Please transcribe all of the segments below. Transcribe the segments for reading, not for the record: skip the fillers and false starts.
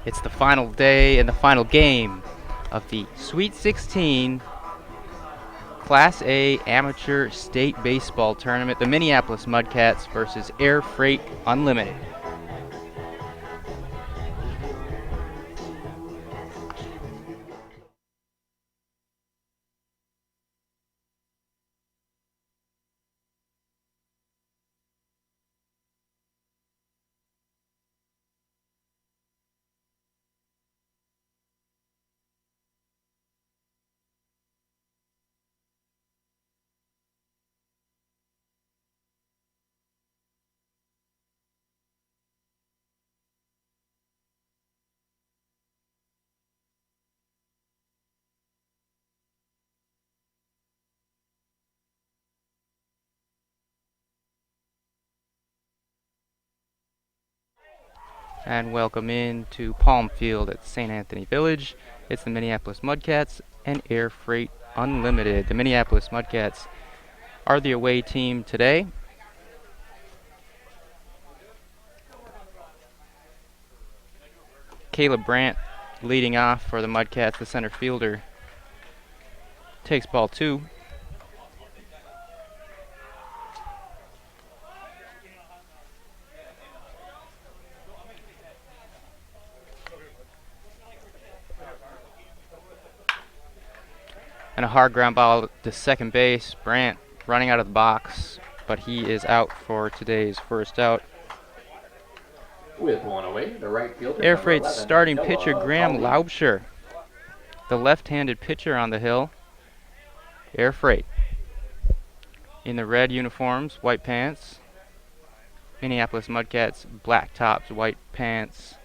It's the final day and the final game of the Sweet 16 Class A Amateur State Baseball Tournament, the Minneapolis MudCats versus Air Freight Unlimited. And welcome in to Palm Field at St. Anthony Village. It's the Minneapolis MudCats and Air Freight Unlimited. The Minneapolis MudCats are the away team today. Caleb Brandt leading off for the MudCats, the center fielder. Takes ball 2. And a hard ground ball to second base. Brandt running out of the box, but he is out for today's first out. With one away, the right fielder. Air Freight's starting pitcher, Graham Laubscher, the left-handed pitcher on the hill. Air Freight in the red uniforms, white pants. Minneapolis MudCats, black tops, white pants.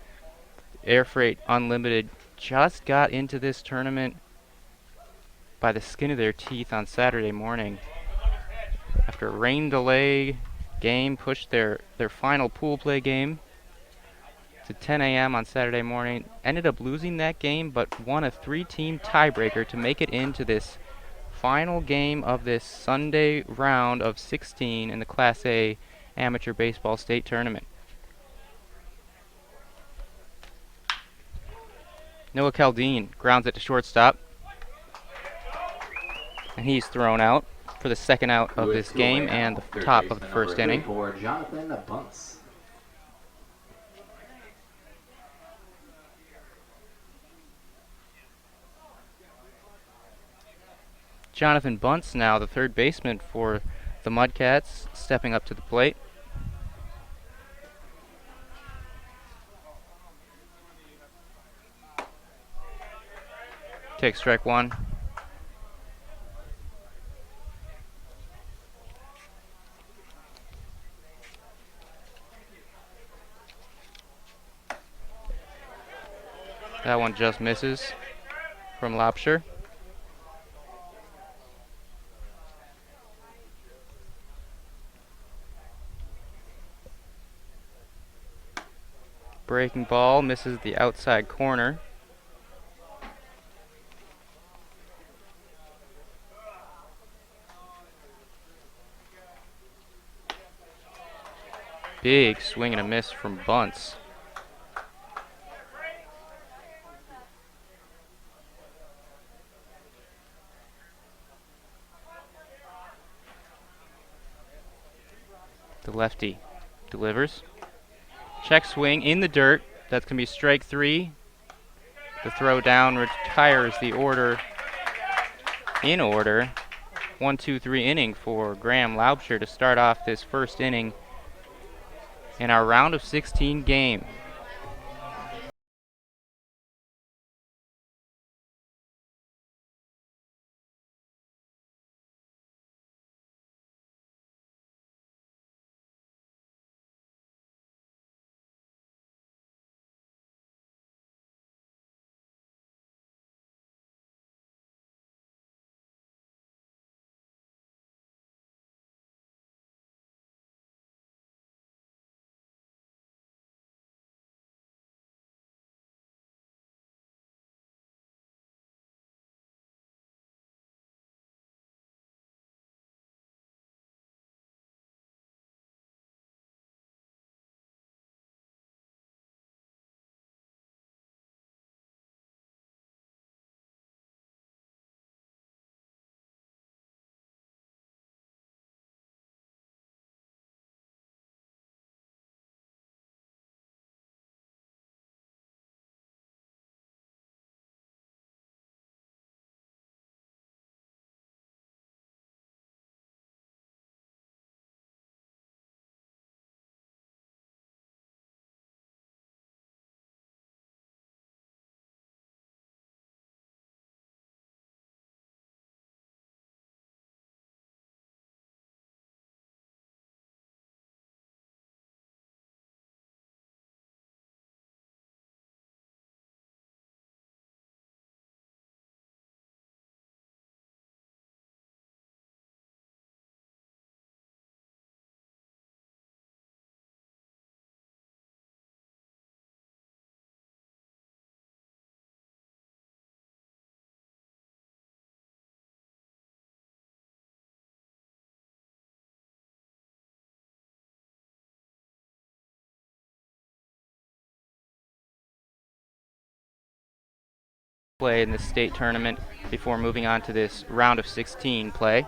Air Freight Unlimited just got into this tournament by the skin of their teeth on Saturday morning. After a rain delay, game pushed their final pool play game to 10 a.m. on Saturday morning. Ended up losing that game, but won a 3-team tiebreaker to make it into this final game of this Sunday round of 16 in the Class A Amateur Baseball State Tournament. Noah Caldine grounds it to shortstop, and he's thrown out for the second out of this game and the top of the first inning. For Jonathan Bunce. Jonathan Bunce now the third baseman for the MudCats, stepping up to the plate. Takes strike 1. That one just misses from Laubscher. Breaking ball misses the outside corner. Big swing and a miss from Bunce. The lefty delivers. Check swing in the dirt. That's going to be strike 3. The throw down retires the order in order. 1-2-3 inning for Graham Laubscher to start off this first inning in our round of 16 game. play in this state tournament before moving on to this round of 16 play.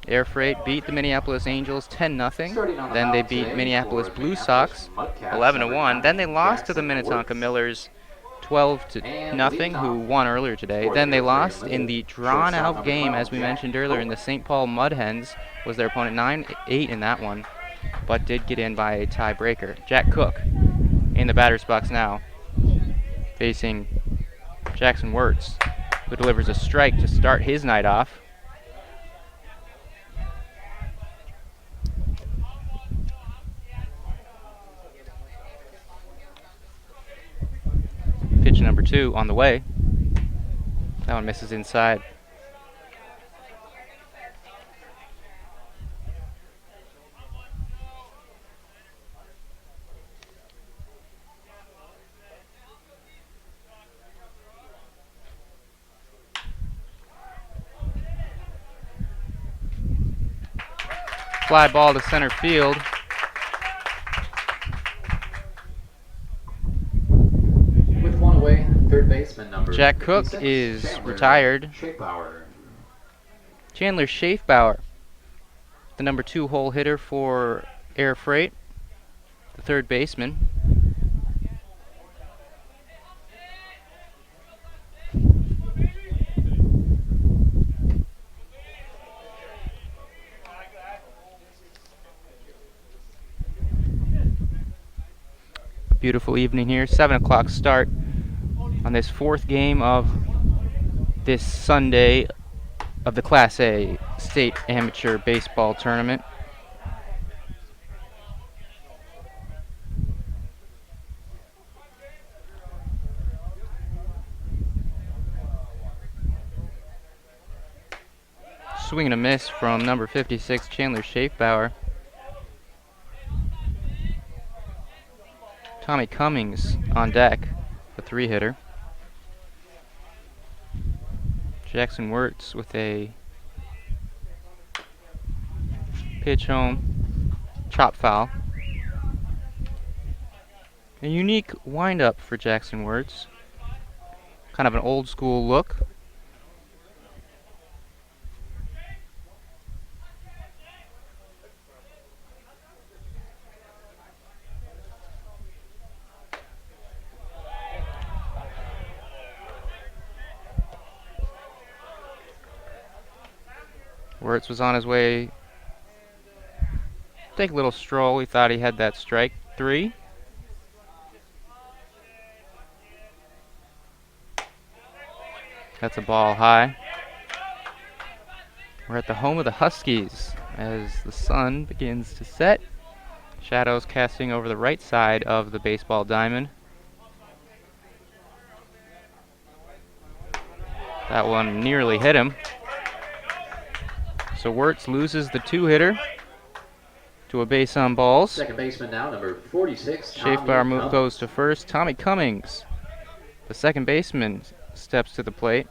Air Freight beat the Minneapolis Angels 10-0. Then they beat Minneapolis Blue Sox 11-1. Then they lost to the Minnetonka Millers 12-0, who won earlier today. Then they lost in the drawn-out game, as we mentioned earlier, in the St. Paul Mud Hens. Was their opponent 9-8 in that one, but did get in by a tiebreaker. Jack Cook in the batter's box now, facing Jackson Wirtz, who delivers a strike to start his night off. Pitch number 2 on the way. That one misses inside. Fly ball to center field. With one away, third baseman number Jack Cook 56, is Chandler retired. Schaefbauer. Chandler Schaefbauer, the number 2 hole hitter for Air Freight, the third baseman. A beautiful evening here, 7 o'clock start on this 4th game of this Sunday of the Class A State Amateur Baseball Tournament. Swing and a miss from number 56, Chandler Schaefbauer. Tommy Cummings on deck, the 3-hitter. Jackson Wirtz with a pitch home, chop foul. A unique windup for Jackson Wirtz. Kind of an old school look. Wirtz was on his way. Take a little stroll. He thought he had that strike 3. That's a ball high. We're at the home of the Huskies as the sun begins to set. Shadows casting over the right side of the baseball diamond. That one nearly hit him. So Wirtz loses the 2-hitter to a base on balls. Second baseman now, number 46. Schaefbauer goes to first. Tommy Cummings, the second baseman, steps to the plate.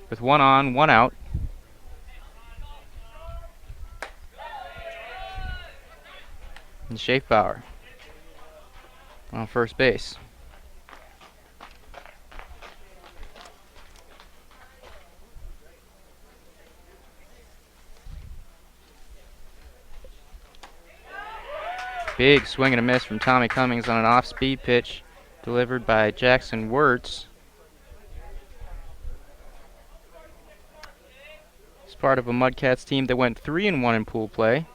With 1 on, 1 out. And Schaefbauer on first base. Big swing and a miss from Tommy Cummings on an off-speed pitch delivered by Jackson Wirtz. He's part of a MudCats team that went 3-1 in pool play.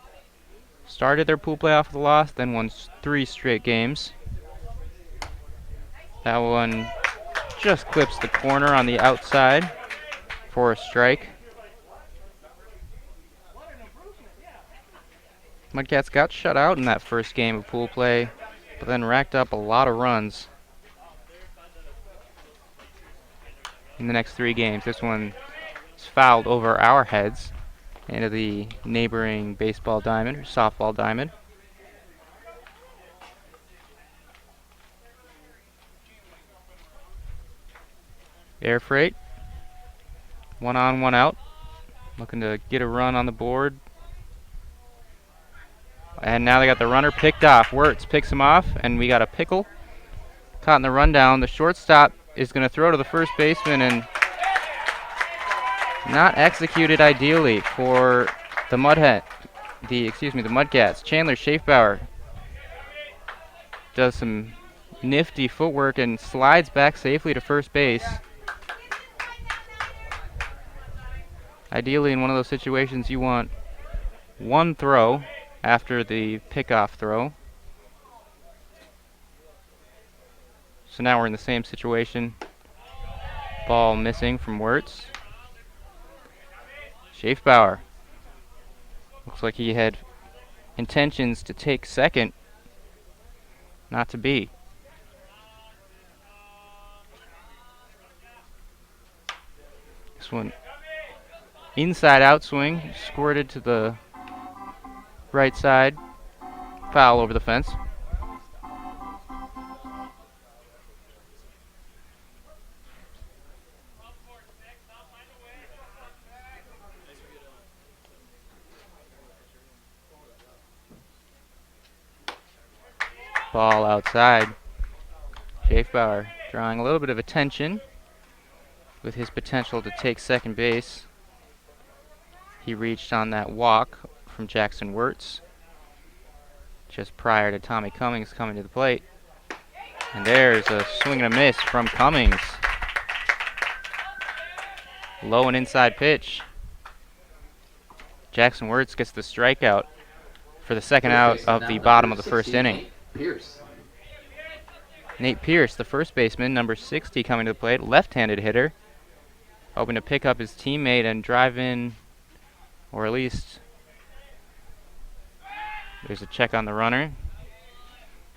Started their pool play off with a loss, then won 3 straight games. That one just clips the corner on the outside for a strike. MudCats got shut out in that first game of pool play, but then racked up a lot of runs in the next 3 games. This one is fouled over our heads into the neighboring baseball diamond, or softball diamond. Air Freight, 1 on, 1 out, looking to get a run on the board And now they got the runner picked off. Wirtz picks him off, and we got a pickle caught in the rundown. The shortstop is going to throw to the first baseman, and not executed ideally for the MudCats. Chandler Schaefbauer does some nifty footwork and slides back safely to first base. Ideally, in one of those situations, you want one throw after the pickoff throw. So now we're in the same situation. Ball missing from Wirtz. Schaefbauer. Looks like he had intentions to take second. Not to be. This one inside out swing, squirted to the right side. Foul over the fence. Ball outside. Schaefbauer drawing a little bit of attention with his potential to take second base. He reached on that walk from Jackson Wirtz just prior to Tommy Cummings coming to the plate. And there's a swing and a miss from Cummings. Low and inside pitch. Jackson Wirtz gets the strikeout for the second out of the bottom of the first inning. Nate Pierce, the first baseman, number 60, coming to the plate, left-handed hitter, hoping to pick up his teammate and drive in, or at least there's a check on the runner.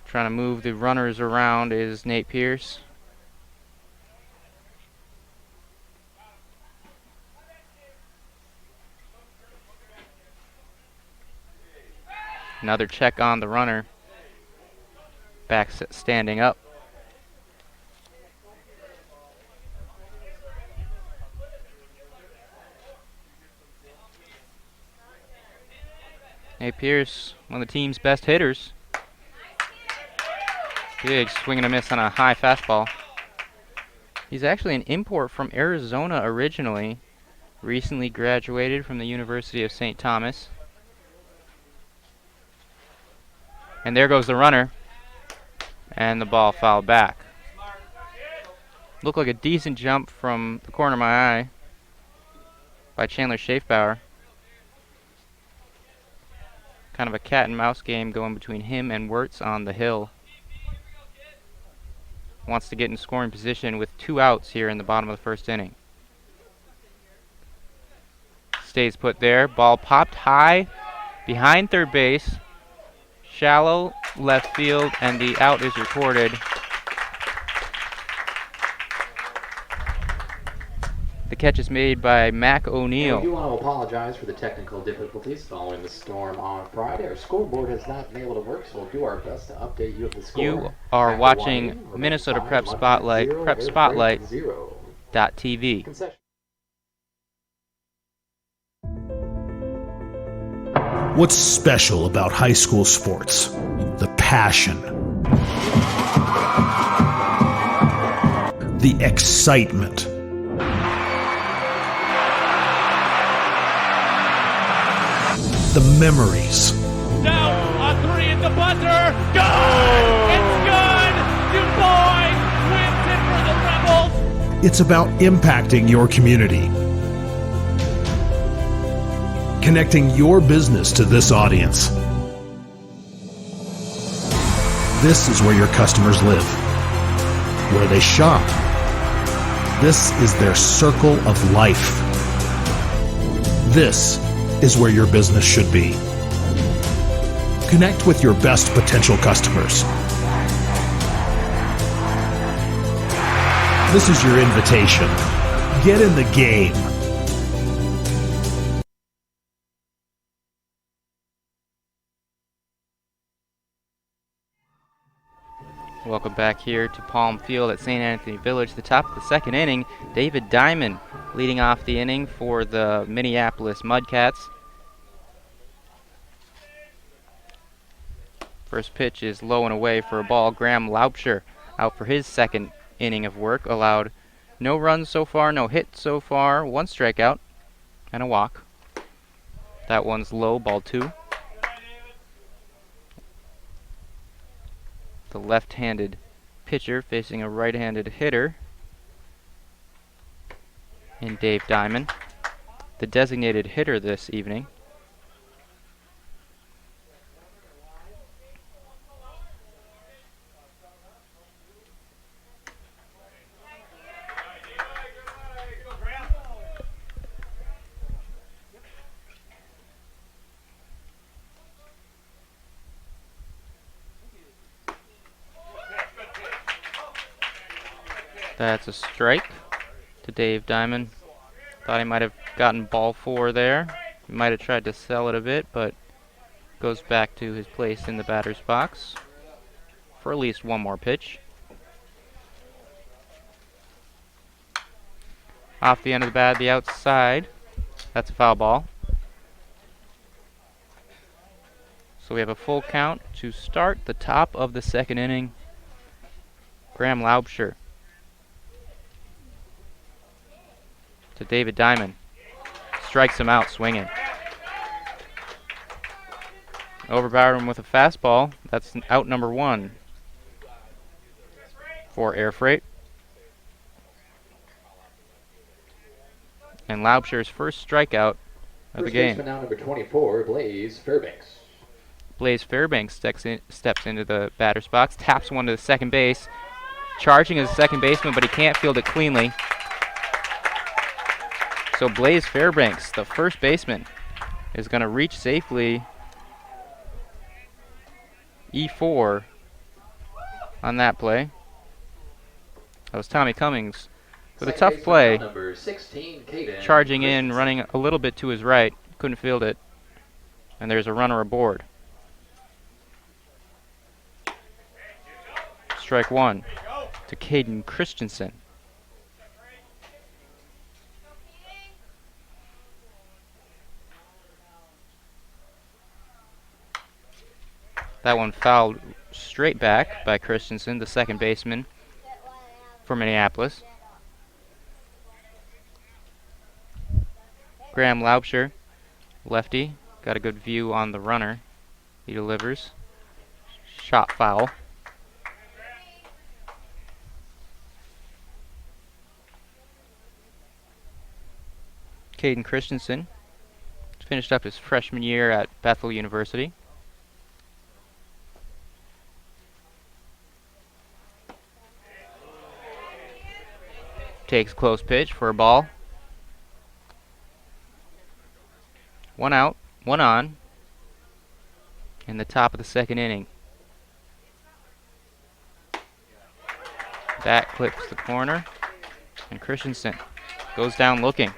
Trying to move the runners around is Nate Pierce. Another check on the runner. Back standing up. Nate Pierce, one of the team's best hitters. Big swing and a miss on a high fastball. He's actually an import from Arizona originally. Recently graduated from the University of St. Thomas. And there goes the runner. And the ball fouled back. Looked like a decent jump from the corner of my eye by Chandler Schaefbauer. Kind of a cat and mouse game going between him and Wirtz on the hill. Wants to get in scoring position with 2 outs here in the bottom of the first inning. Stays put there. Ball popped high behind third base. Shallow left field, and the out is recorded. The catch is made by Mac O'Neill. We do want to apologize for the technical difficulties following the storm on Friday. Our scoreboard has not been able to work, so we'll do our best to update you of the score. You are watching Minnesota Prep Spotlight, prepspotlight.tv. What's special about high school sports? The passion, the excitement, the memories. Now a 3 at the buzzer. Good! It's good! Du Bois wins it for the Rebels. It's about impacting your community, connecting your business to this audience. This is where your customers live, where they shop. This is their circle of life. This is where your business should be. Connect with your best potential customers. This is your invitation. Get in the game. Welcome back here to Palm Field at St. Anthony Village. The top of the second inning, David Diamond leading off the inning for the Minneapolis MudCats. First pitch is low and away for a ball. Graham Laubscher out for his second inning of work. Allowed no runs so far, no hits so far, 1 strikeout and a walk. That one's low, ball 2. The left-handed pitcher facing a right-handed hitter in Dave Diamond, the designated hitter this evening. That's a strike to Dave Diamond. Thought he might have gotten ball 4 there. He might have tried to sell it a bit, but goes back to his place in the batter's box for at least one more pitch. Off the end of the bat, the outside. That's a foul ball. So we have a full count to start the top of the second inning. Graham Laubscher to David Diamond. Strikes him out swinging. Overpowered him with a fastball. That's out number 1 for Air Freight. And Laubscher's first strikeout of the game. First baseman now number 24, Blaze Fairbanks. Blaze Fairbanks steps into the batter's box, taps one to the second base, charging as a second baseman, but he can't field it cleanly. So Blaze Fairbanks, the first baseman, is going to reach safely E4 on that play. That was Tommy Cummings with a tough play, number 16, Caden charging in, running a little bit to his right, couldn't field it, and there's a runner aboard. Strike 1 to Caden Christensen. That one fouled straight back by Christensen, the second baseman for Minneapolis. Graham Laubscher, lefty, got a good view on the runner. He delivers. Shot foul. Caden Christensen finished up his freshman year at Bethel University. Takes close pitch for a ball. 1 out, 1 on in the top of the second inning. That clips the corner, and Christensen goes down looking.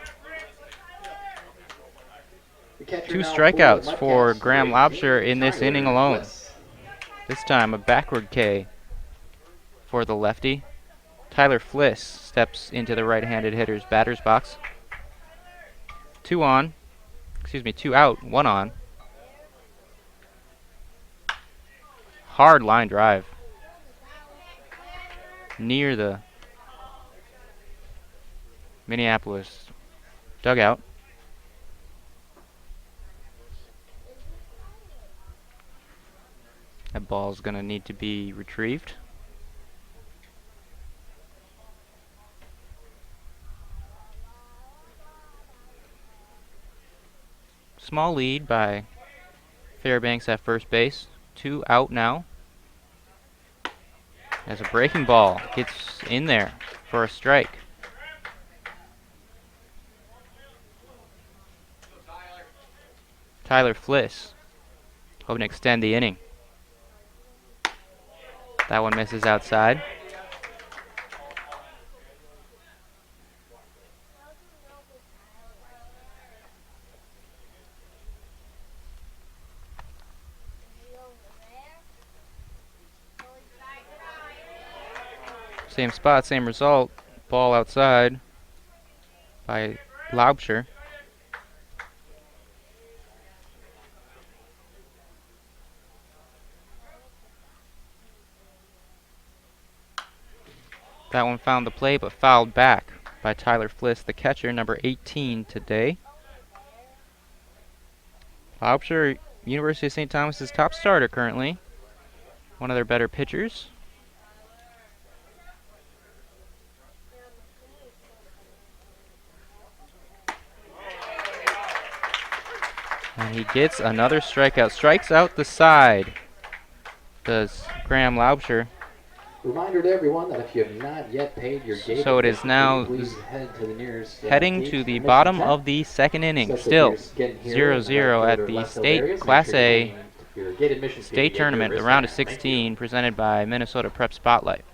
2 strikeouts for Graham Laubscher in this inning alone. This time a backward K for the lefty. Tyler Fliss steps into the right-handed hitter's batter's box. 2 out, 1 on. Hard line drive near the Minneapolis dugout. That ball's going to need to be retrieved. Small lead by Fairbanks at first base. 2 out now. As a breaking ball gets in there for a strike. Tyler Fliss hoping to extend the inning. That one misses outside. Same spot, same result. Ball outside by Laubscher. That one found the plate but fouled back by Tyler Fliss, the catcher, number 18 today. Laubscher, University of St. Thomas's top starter currently. One of their better pitchers. And he gets another strikeout. Strikes out the side. Does Graham Laubscher. Reminder to everyone that if you have not yet paid your gate, So it is now please head to the nearest heading gate to the admission bottom tent. of the second inning. Especially Still if you're getting here in the 0-0 right at field or the left field state areas, Class make sure A you're paying your gate admission fee state to get your tournament, the wristband. round of Thank you. 16, presented by Minnesota Prep Spotlight.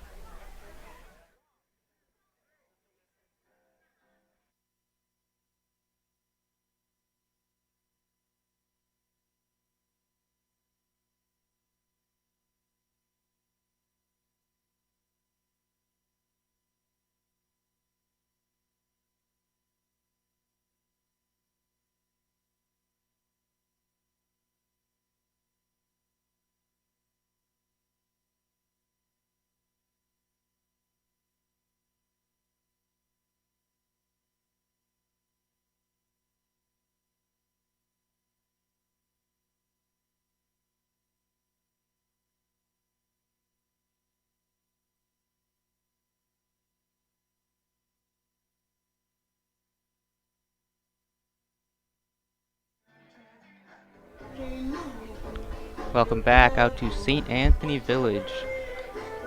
Welcome back out to St. Anthony Village,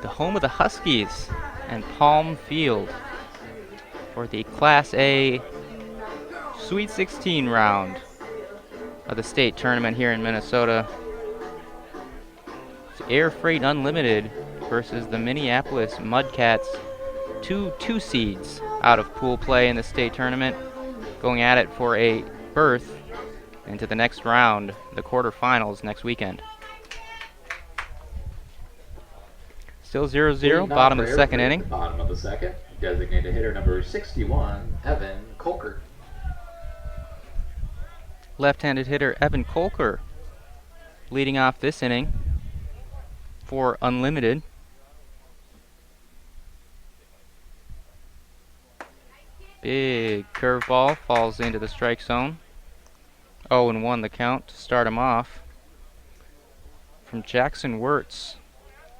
the home of the Huskies, and Palm Field for the Class A Sweet 16 round of the state tournament here in Minnesota. It's Air Freight Unlimited versus the Minneapolis MudCats, two seeds out of pool play in the state tournament, going at it for a berth into the next round, the quarterfinals next weekend. Still 0-0, bottom of the second inning. Bottom of the second. Designated hitter number 61, Evan Colker. Left-handed hitter Evan Colker leading off this inning for Unlimited. Big curveball falls into the strike zone. 0-1 the count to start him off. From Jackson Wirtz,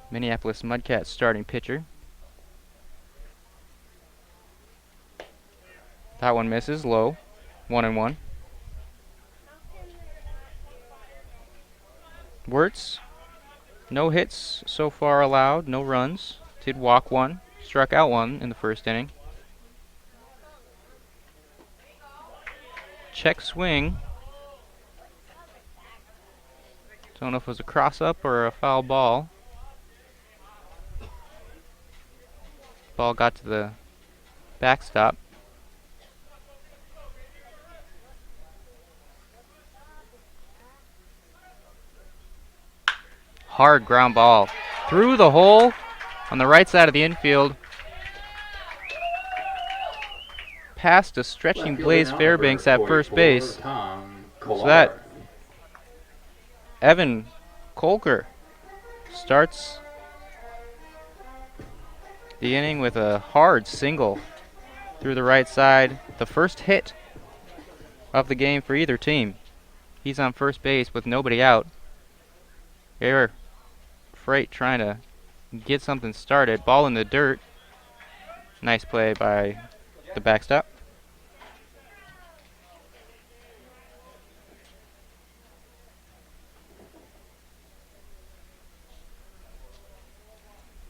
Minneapolis MudCats starting pitcher. That one misses low. 1-1. Wirtz, no hits so far allowed, no runs. Did walk one, struck out one in the first inning. Check swing. Don't know if it was a cross-up or a foul ball. Ball got to the backstop. Hard ground ball through the hole on the right side of the infield. Past a stretching Blaze Fairbanks at first base. So that Evan Colker starts the inning with a hard single through the right side. The first hit of the game for either team. He's on first base with nobody out. Air Freight trying to get something started. Ball in the dirt. Nice play by the backstop.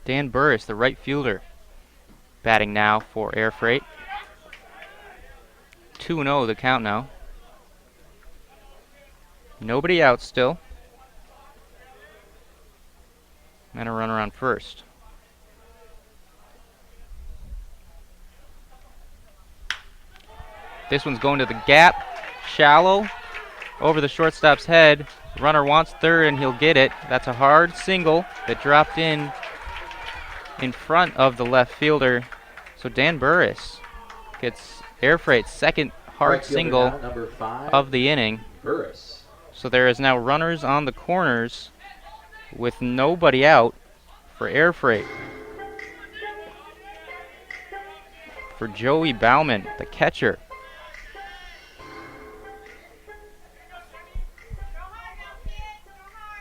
Dan Burris, the right fielder, batting now for Air Freight. 2-0 the count now. Nobody out still. And a runner on first. This one's going to the gap. Shallow. Over the shortstop's head. Runner wants third and he'll get it. That's a hard single that dropped in front of the left fielder. So Dan Burris gets Air Freight's second hard single of the inning. Burris. So there is now runners on the corners with nobody out for Air Freight. for Joey Bauman, the catcher.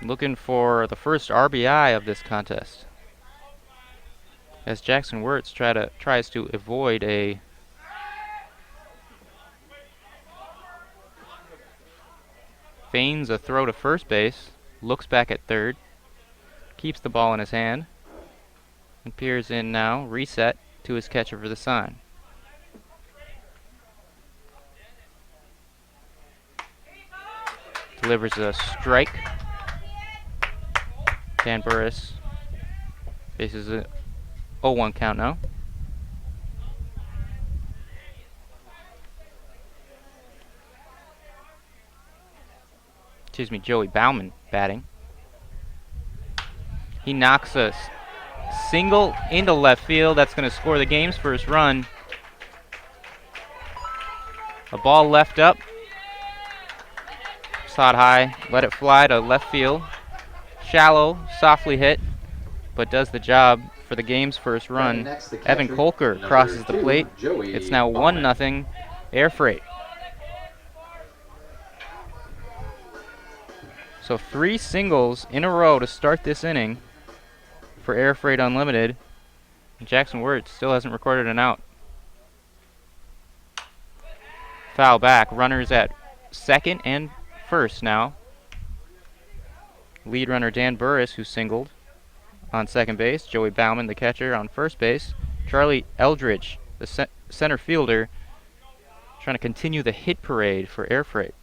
Looking for the first RBI of this contest, as Jackson Wirtz tries to avoid a feigns a throw to first base, looks back at third, keeps the ball in his hand, and peers in now, reset to his catcher for the sign. Delivers a strike. Dan Burris faces a 0-1 count now. Excuse me, Joey Bauman batting. He knocks a single into left field. That's going to score the game's first run. A ball left up. Sod high, let it fly to left field. Shallow, softly hit, but does the job for the game's first run. Next, the Evan catcher, Kolker crosses the number 2, plate. Joey It's now Bauman. 1-0 Air Freight. So 3 singles in a row to start this inning for Air Freight Unlimited. Jackson Wirtz still hasn't recorded an out. Foul back. Runners at second and first now. Lead runner Dan Burris, who singled on second base. Joey Bauman, the catcher, on first base. Charlie Eldridge, the center fielder, trying to continue the hit parade for Air Freight.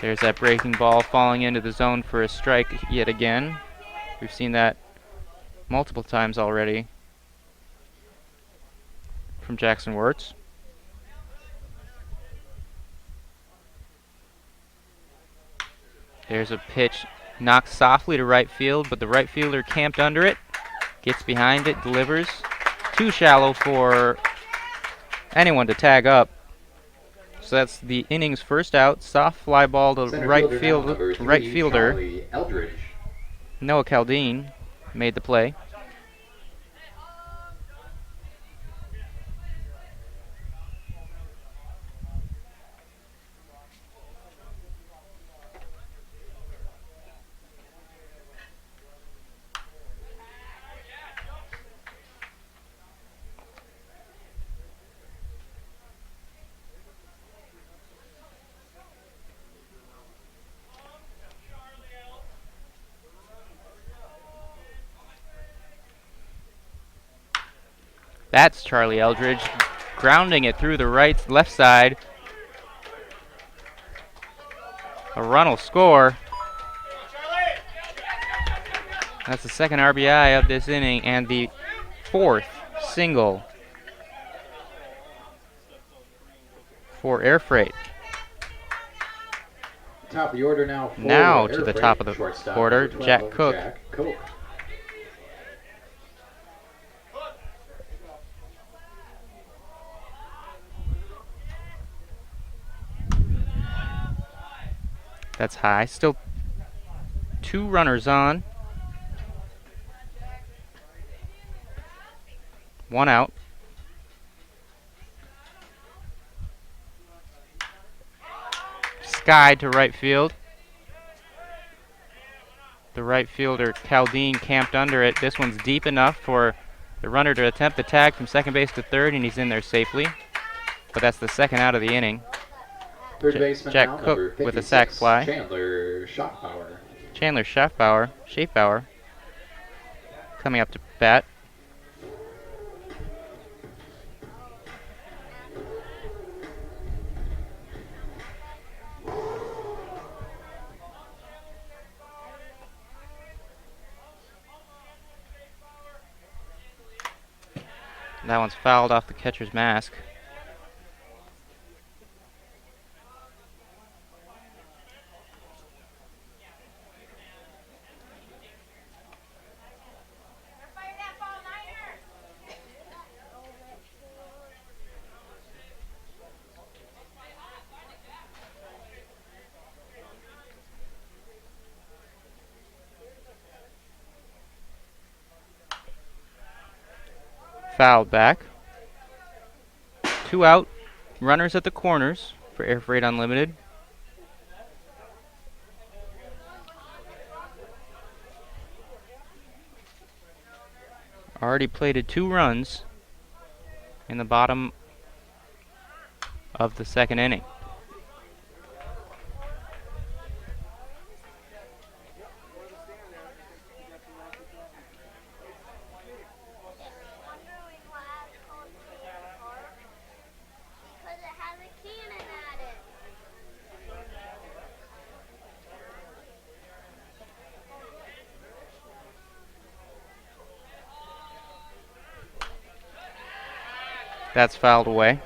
There's that breaking ball falling into the zone for a strike yet again. We've seen that multiple times already from Jackson Wirtz. There's a pitch knocked softly to right field, but the right fielder camped under it, gets behind it, delivers. Too shallow for anyone to tag up. So that's the inning's first out. Soft fly ball to right fielder. Charlie Eldridge. Noah Caldine made the play. That's Charlie Eldridge grounding it through the left side. A run will score. That's the second RBI of this inning and the 4th single for Air Freight. Top of the order now. For Now Air to the Freight, top of the shortstop, order, number 12, Jack Cook. Jack Cook. That's high. Still 2 runners on. 1 out. Sky to right field. The right fielder, Caldine, camped under it. This one's deep enough for the runner to attempt the tag from second base to third, and he's in there safely. But that's the second out of the inning. Third baseman Jack now, Cook number with a sac 56, fly. Chandler Schoffbauer. Chandler Schaefbauer coming up to bat. That one's fouled off the catcher's mask. Fouled back. 2 out. Runners at the corners for Air Freight Unlimited. Already plated 2 runs in the bottom of the second inning. That's fouled away.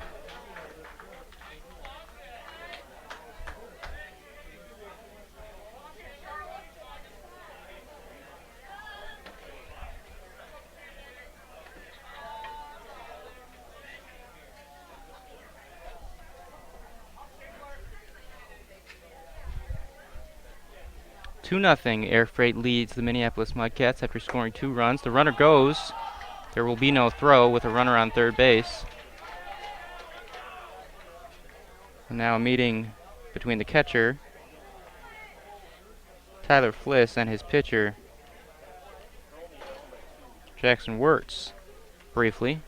Two nothing. Air Freight leads the Minneapolis MudCats after scoring 2 runs. The runner goes. There will be no throw with a runner on third base. And now a meeting between the catcher, Tyler Fliss, and his pitcher, Jackson Wirtz, briefly.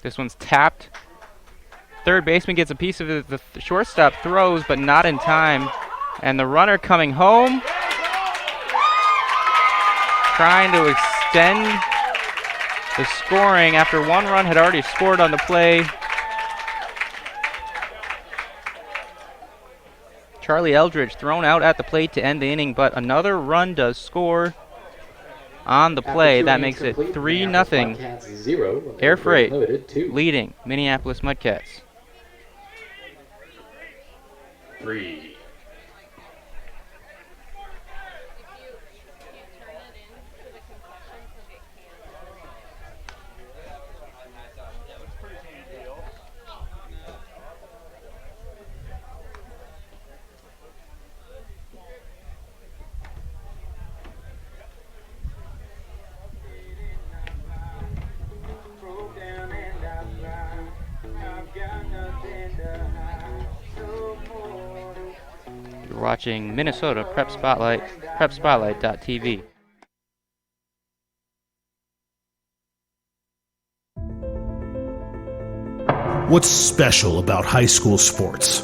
This one's tapped. Third baseman gets a piece of it. The shortstop throws, but not in time. And the runner coming home, trying to extend the scoring after 1 run had already scored on the play. Charlie Eldridge thrown out at the plate to end the inning, but another run does score on the play. That makes it 3-0. Air Freight leading Minneapolis MudCats. 3. You're watching Minnesota Prep Spotlight, prepspotlight.tv. What's special about high school sports?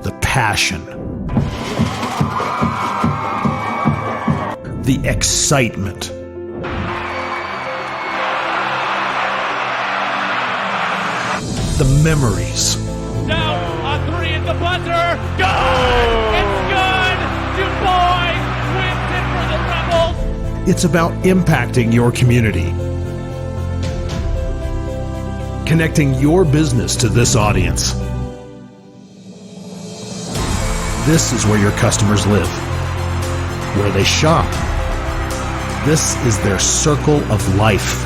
The passion, the excitement, the memories. Down on 3 at the buzzer. Good! It's good! Du Bois wins it for the Rebels. It's about impacting your community, connecting your business to this audience. This is where your customers live, where they shop. This is their circle of life.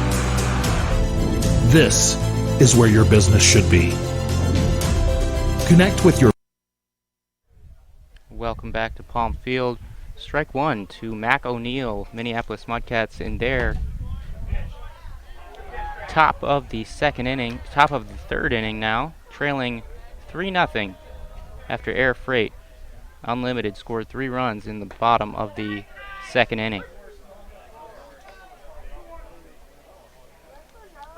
This is where your business should be. Connect with your... Welcome back to Palm Field. Strike 1 to Mac O'Neill, Minneapolis MudCats in their top of the second inning, top of the third inning now, trailing 3-0 after Air Freight Unlimited scored 3 runs in the bottom of the second inning.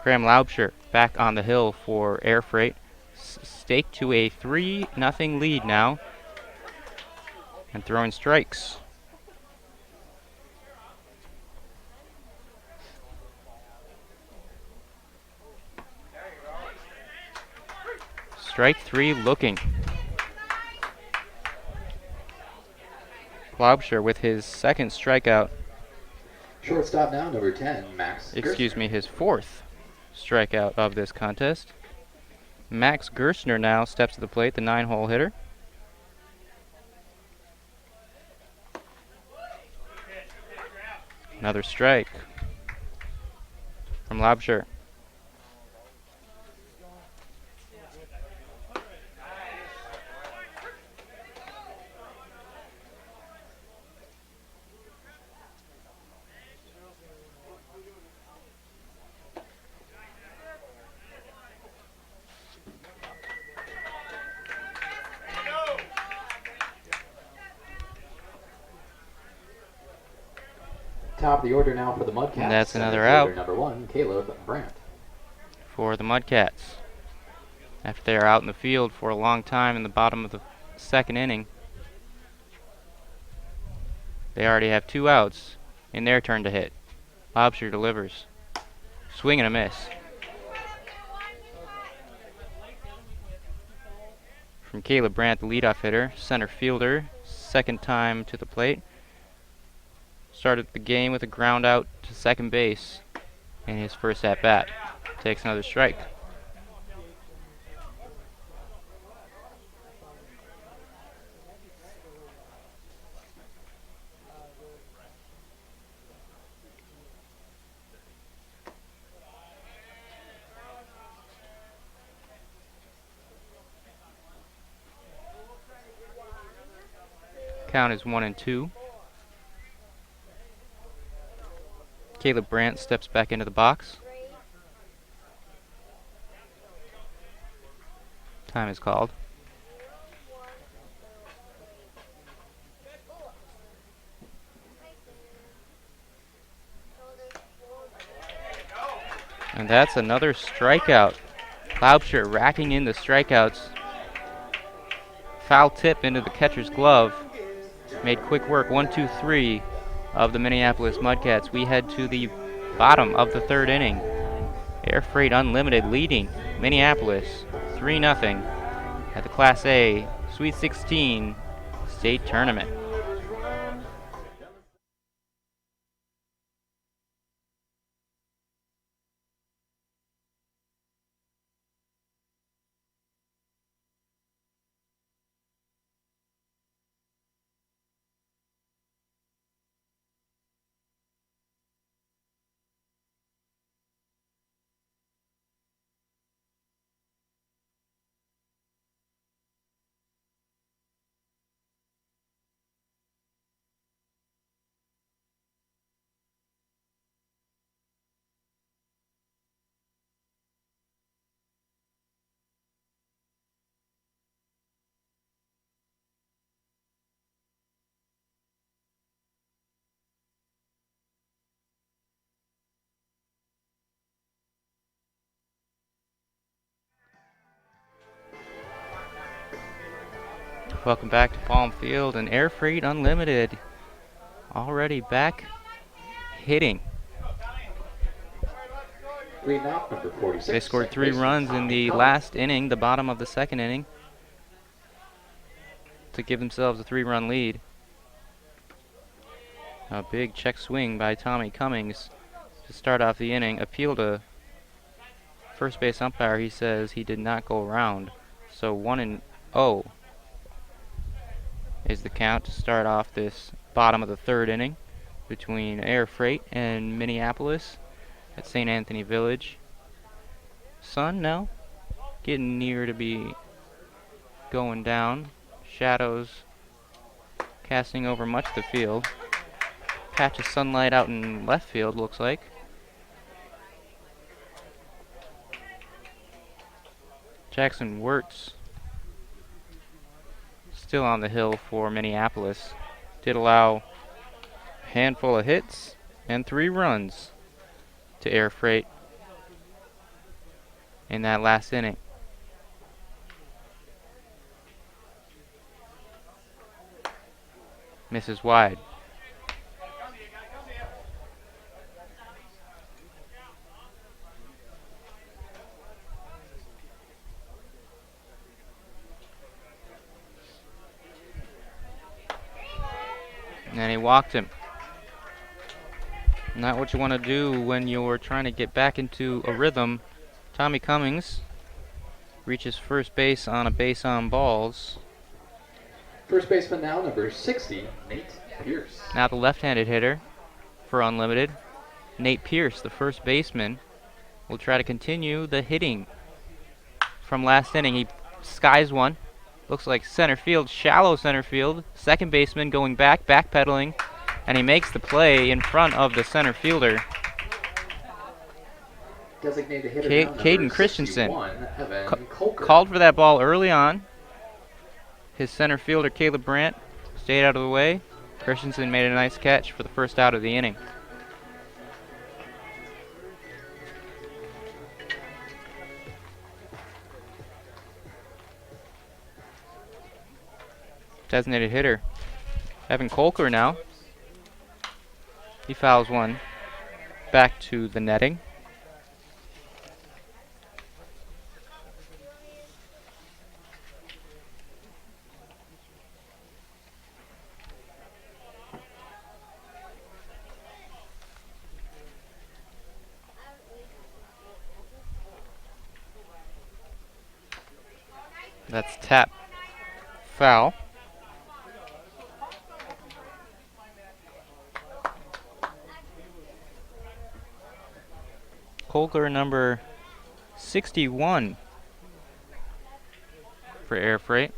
Graham Laubscher back on the hill for Air Freight, staked to a 3-0 lead now, and throwing strikes. Strike 3 looking. Laubscher with his second strikeout. Shortstop now, number 10, Max. Excuse me, his 4th strikeout of this contest. Max Gerstner now steps to the plate, the 9-hole hitter. Another strike from Laubscher. top of the order now for the MudCats. And that's Center another fielder out. number 1, Caleb Brandt. For the MudCats. After they're out in the field for a long time in the bottom of the second inning, they already have 2 outs in their turn to hit. Laubscher delivers. Swing and a miss. From Caleb Brandt, the leadoff hitter, center fielder, second time to the plate. Started the game with a ground out to second base in his first at bat. Takes another strike. Count is 1-2. Caleb Brandt steps back into the box. Time is called. And that's another strikeout. Laubscher racking in the strikeouts. Foul tip into the catcher's glove. Made quick work. 1-2-3 of the Minneapolis MudCats. We head to the bottom of the third inning. Air Freight Unlimited leading Minneapolis 3-0 at the Class A Sweet 16 state tournament. Welcome back to Palm Field, and Air Freight Unlimited already back hitting. Leading off, number 46. They scored 3 runs in the last inning, the bottom of the second inning, to give themselves a 3-run lead. A big check swing by Tommy Cummings to start off the inning. Appeal to first base umpire. He says he did not go around. So 1-0 is the count to start off this bottom of the third inning between Air Freight and Minneapolis at St. Anthony Village. Sun now getting near to be going down. Shadows casting over much of the field. Patch of sunlight out in left field, looks like. Jackson Wirtz still on the hill for Minneapolis. Did allow a handful of hits and 3 runs to Air Freight in that last inning. Misses wide. And he walked him. Not what you want to do when you're trying to get back into a rhythm. Tommy Cummings reaches first base on a base on balls. First baseman now, number 60, Nate Pierce. Now the left-handed hitter for Unlimited, Nate Pierce, the first baseman, will try to continue the hitting from last inning. He skies one. Looks like center field, shallow center field. Second baseman going back, backpedaling, and he makes the play in front of the center fielder. Designated hitter Caden Christensen Evan Colker. called for that ball early on. His center fielder, Caleb Brandt, stayed out of the way. Christensen made a nice catch for the first out of the inning. Designated hitter. Evan Kolker now. He fouls one back to the netting. That's tap foul. Kolker number 61 for Air Freight.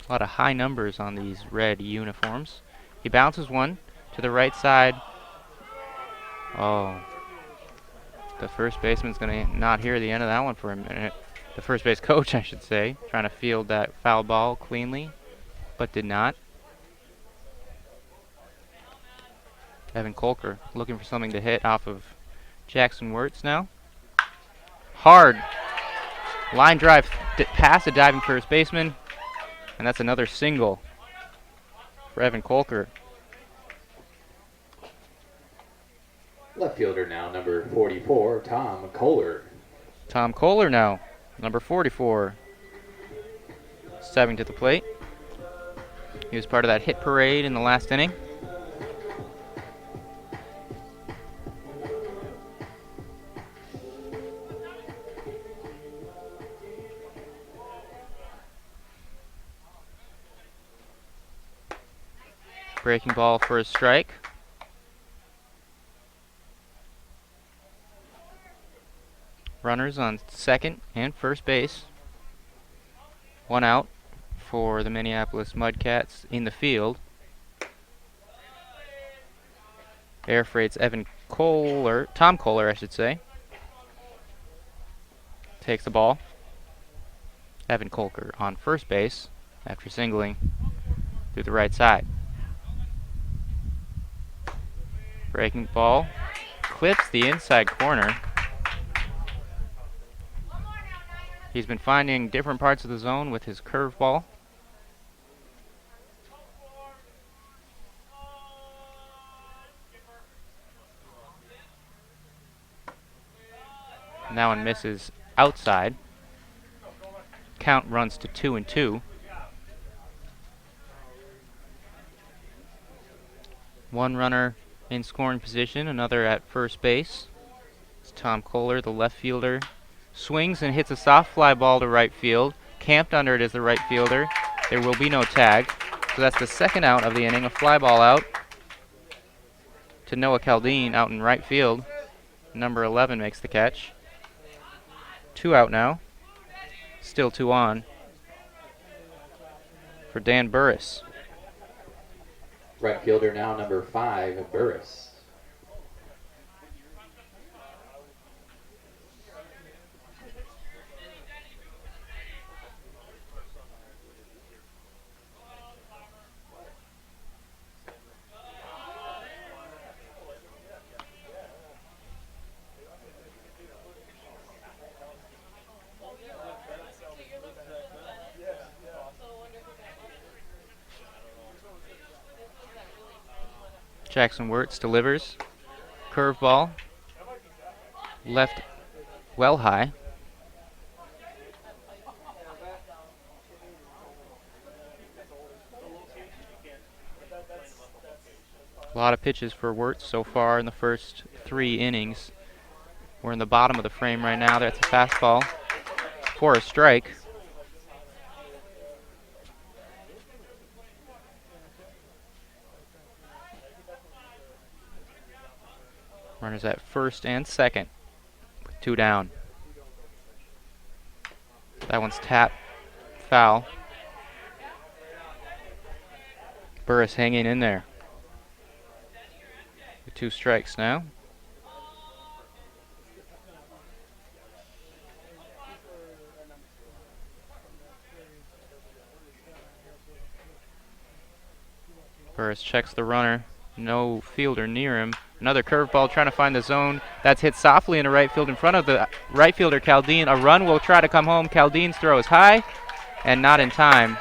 A lot of high numbers on these red uniforms. He bounces one to the right side. Oh. The first baseman's going to not hear the end of that one for a minute. The first base coach, I should say, trying to field that foul ball cleanly, but did not. Evan Kolker looking for something to hit off of Jackson Wirtz now. Hard line drive past a diving first baseman, and that's another single for Evan Kolker. Left fielder now, number 44, Tom Kohler. Tom Kohler now, number 44, stepping to the plate. He was part of that hit parade in the last inning. Breaking ball for a strike. Runners on second and first base. One out for the Minneapolis MudCats in the field. Air Freight's Tom Kohler, I should say, takes the ball. Evan Kolker on first base after singling through the right side. Breaking ball clips the inside corner. He's been finding different parts of the zone with his curveball. Now one misses outside. Count runs to 2-2. One runner in scoring position, another at first base. It's Tom Kohler, the left fielder. Swings and hits a soft fly ball to right field. Camped under it is the right fielder. There will be no tag. So that's the second out of the inning. A fly ball out to Noah Caldine out in right field. Number 11 makes the catch. 2 out now. Still 2 on for Dan Burris. Right fielder now, number 5, Burris. Jackson Wirtz delivers. Curveball. Left well high. A lot of pitches for Wirtz so far in the first 3 innings. We're in the bottom of the frame right now. That's a fastball for a strike. Runners at first and second with 2 down. That one's tapped foul. Burris hanging in there with 2 strikes now. Burris checks the runner. No fielder near him. Another curveball trying to find the zone. That's hit softly into right field in front of the right fielder, Caldine. A run will try to come home. Caldine's throw is high and not in time.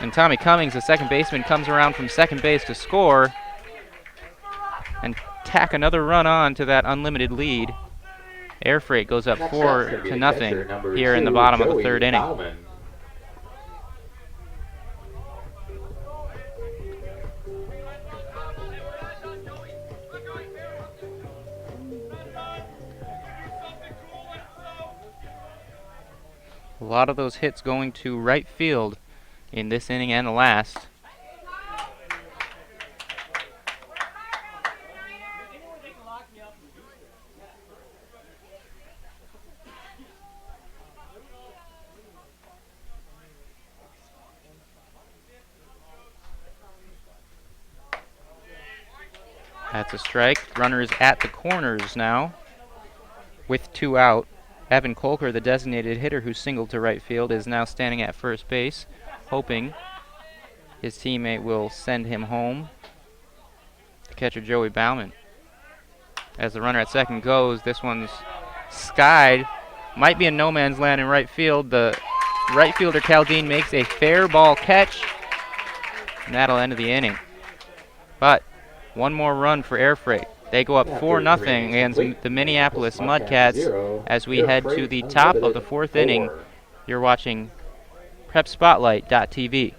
And Tommy Cummings, the second baseman, comes around from second base to score and tack another run on to that unlimited lead. Air Freight goes up 4-0 here in the bottom of the third inning. Bauman. A lot of those hits going to right field in this inning and the last. That's a strike. Runner is at the corners now with 2 out. Evan Kolker, the designated hitter who singled to right field, is now standing at first base, hoping his teammate will send him home. The catcher, Joey Bauman. As the runner at second goes, this one's skied. Might be in no man's land in right field. The right fielder, Caldine, makes a fair ball catch, and that'll end the inning. But one more run for Air Freight. They go up 4-0 against the Minneapolis MudCats as we head to the top of the fourth inning. You're watching PrepSpotlight.tv.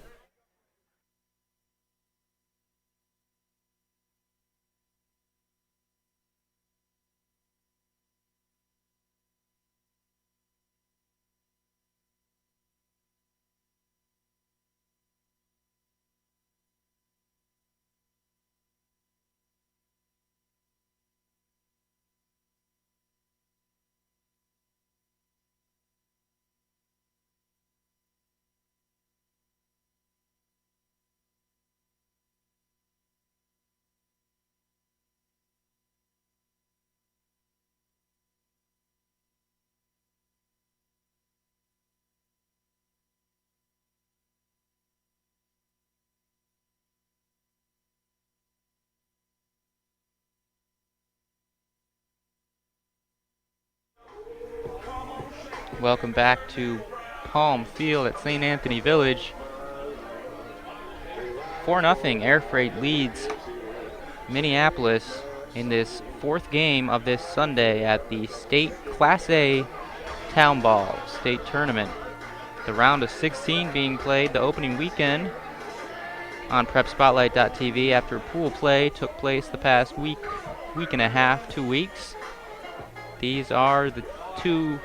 Welcome back to Palm Field at St. Anthony Village. 4-0 Air Freight leads Minneapolis in this fourth game of this Sunday at the State Class A Town Ball State Tournament. The round of 16 being played the opening weekend on PrepSpotlight.tv after pool play took place the past week and a half, 2 weeks. These are the two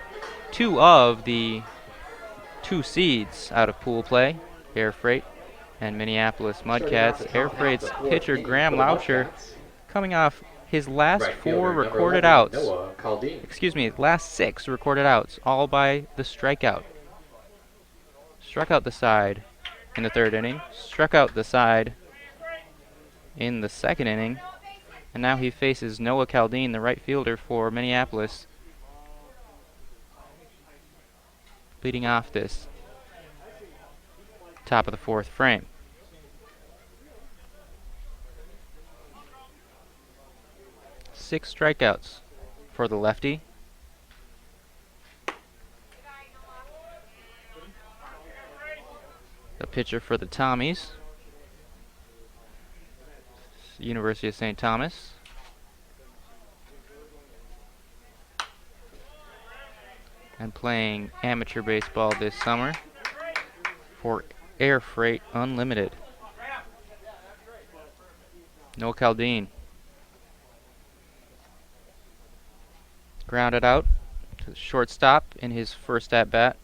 of the 2 seeds out of pool play, Air Freight and Minneapolis MudCats. Air Freight's pitcher Graham Lauscher coming off his last 4 recorded outs. Last 6 recorded outs, all by the strikeout. Struck out the side in the third inning, struck out the side in the second inning, and now he faces Noah Caldine, the right fielder for Minneapolis, leading off this top of the fourth frame. Six strikeouts for the lefty. The pitcher for the Tommies, University of St. Thomas. And playing amateur baseball this summer for Air Freight Unlimited. Noah Caldine. Grounded out to the shortstop in his first at-bat.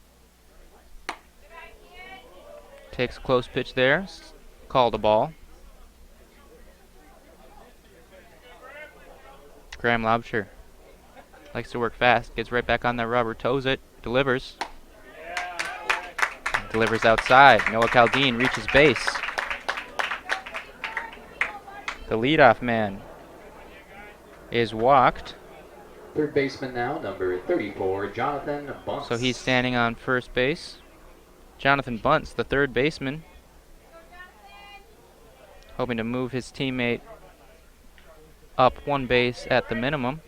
Takes a close pitch there, called a ball. Graham Laubscher likes to work fast, gets right back on that rubber, toes it, delivers. Delivers outside. Noah Caldine reaches base. The leadoff man is walked. Third baseman now, number 34, Jonathan Bunce. So he's standing on first base. Jonathan Bunce, the third baseman, hoping to move his teammate up one base at the minimum.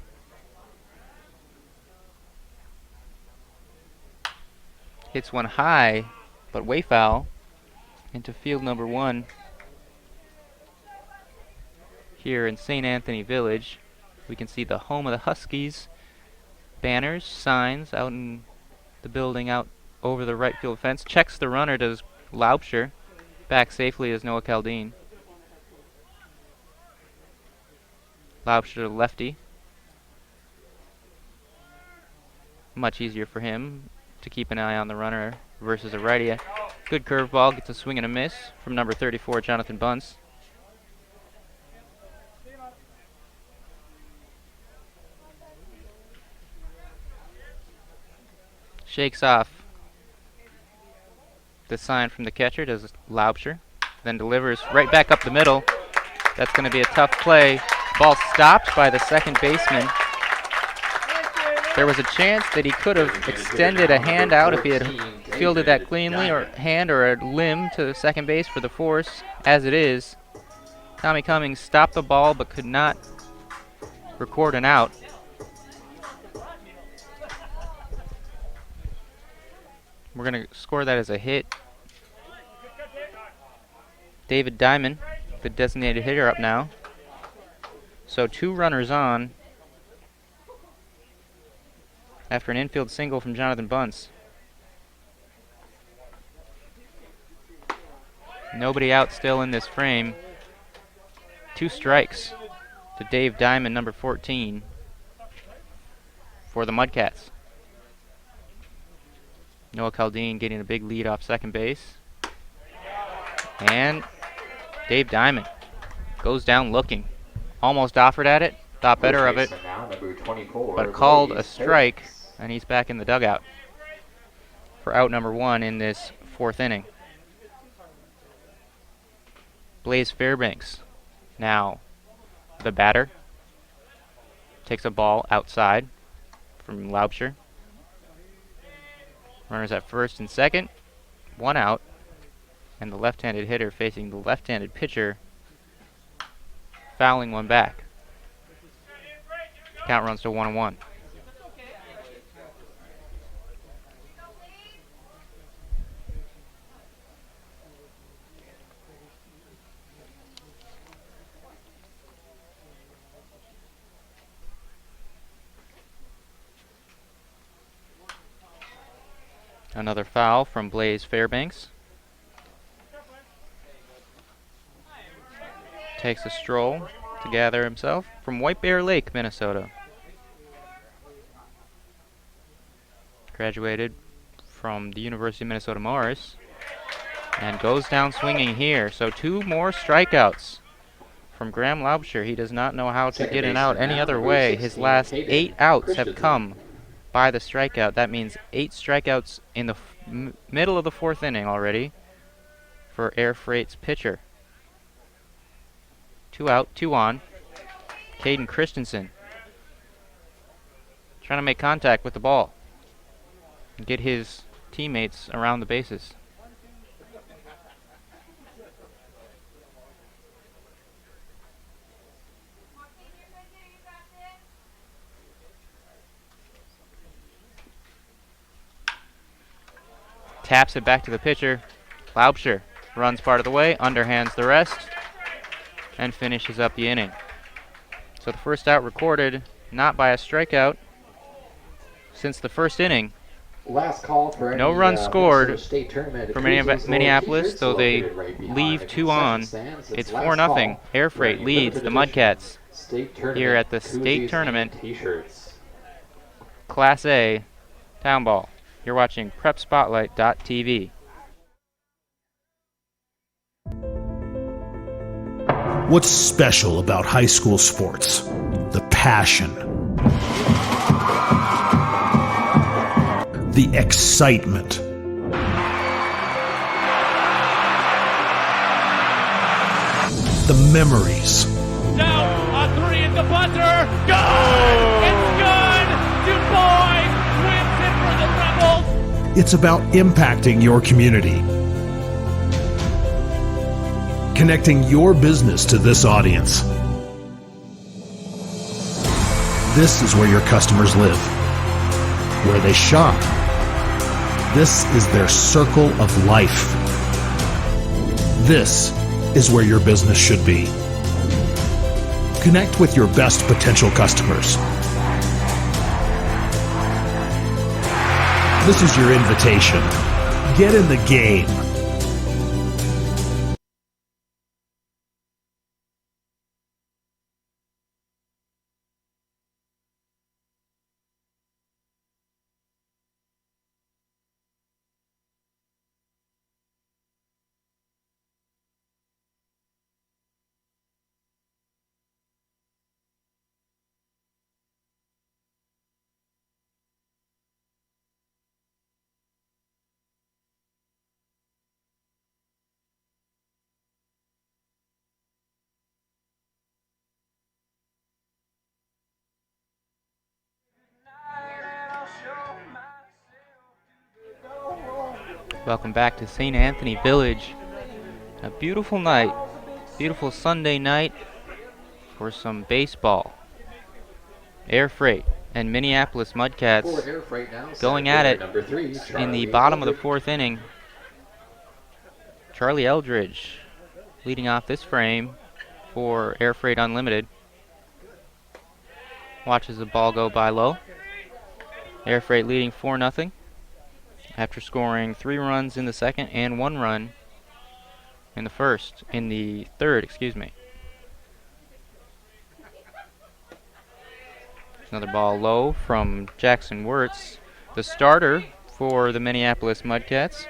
Hits one high, but way foul, into field number 1 here in St. Anthony Village. We can see the home of the Huskies banners, signs out in the building out over the right field fence. Checks the runner, does Laubscher. Back safely is Noah Caldine. Laubscher, lefty. Much easier for him to keep an eye on the runner versus a righty. Good curveball, gets a swing and a miss from number 34, Jonathan Bunce. Shakes off the sign from the catcher, does Laubscher, then delivers right back up the middle. That's going to be a tough play. Ball stopped by the second baseman. There was a chance that he could have extended a hand out if he had fielded that cleanly, or hand or a limb to second base for the force. As it is, Tommy Cummings stopped the ball but could not record an out. We're going to score that as a hit. David Diamond, the designated hitter, up now. So 2 runners on after an infield single from Jonathan Bunce. Nobody out still in this frame. 2 strikes to Dave Diamond, number 14, for the MudCats. Noah Caldine getting a big lead off second base. And Dave Diamond goes down looking. Almost offered at it, thought better of it, but called a strike, and he's back in the dugout for out number 1 in this 4th inning. Blaze Fairbanks, now the batter, takes a ball outside from Laubscher. Runners at first and second, 1 out, and the left-handed hitter facing the left-handed pitcher, fouling one back. Count runs to 1-1. Another foul from Blaze Fairbanks. Takes a stroll to gather himself from White Bear Lake, Minnesota. Graduated from the University of Minnesota Morris and goes down swinging here. So 2 more strikeouts from Graham Laubscher. He does not know how to get an out any other way. His last 8 outs have come by the strikeout. That means 8 strikeouts in the middle of the 4th inning already for Air Freight's pitcher. 2 out, 2 on. Caden Christensen trying to make contact with the ball and get his teammates around the bases. Taps it back to the pitcher. Laubscher runs part of the way, underhands the rest, and finishes up the inning. So the first out recorded, not by a strikeout, since the first inning. Last call for No runs scored for Minneapolis, though they leave 2 on. It's 4-0. Air Freight leads the MudCats here at the state tournament. Class A Town Ball. You're watching PrepSpotlight.tv. What's special about high school sports? The passion. The excitement. The memories. Down on 3 at the buzzer. Good! It's good! Du Bois wins it for the Rebels. It's about impacting your community. Connecting your business to this audience. This is where your customers live, where they shop. This is their circle of life. This is where your business should be. Connect with your best potential customers. This is your invitation. Get in the game. Welcome back to St. Anthony Village. A beautiful night, beautiful Sunday night for some baseball. Air Freight and Minneapolis For MudCats Air Freight now, going center at fielder it number 3, in the Charlie bottom of the Eldridge. fourth inning. Charlie Eldridge leading off this frame for Air Freight Unlimited. Watches the ball go by low. Air Freight leading 4-0 after scoring 3 runs in the second and 1 run in the third, excuse me. Another ball low from Jackson Wirtz, the starter for the Minneapolis MudCats.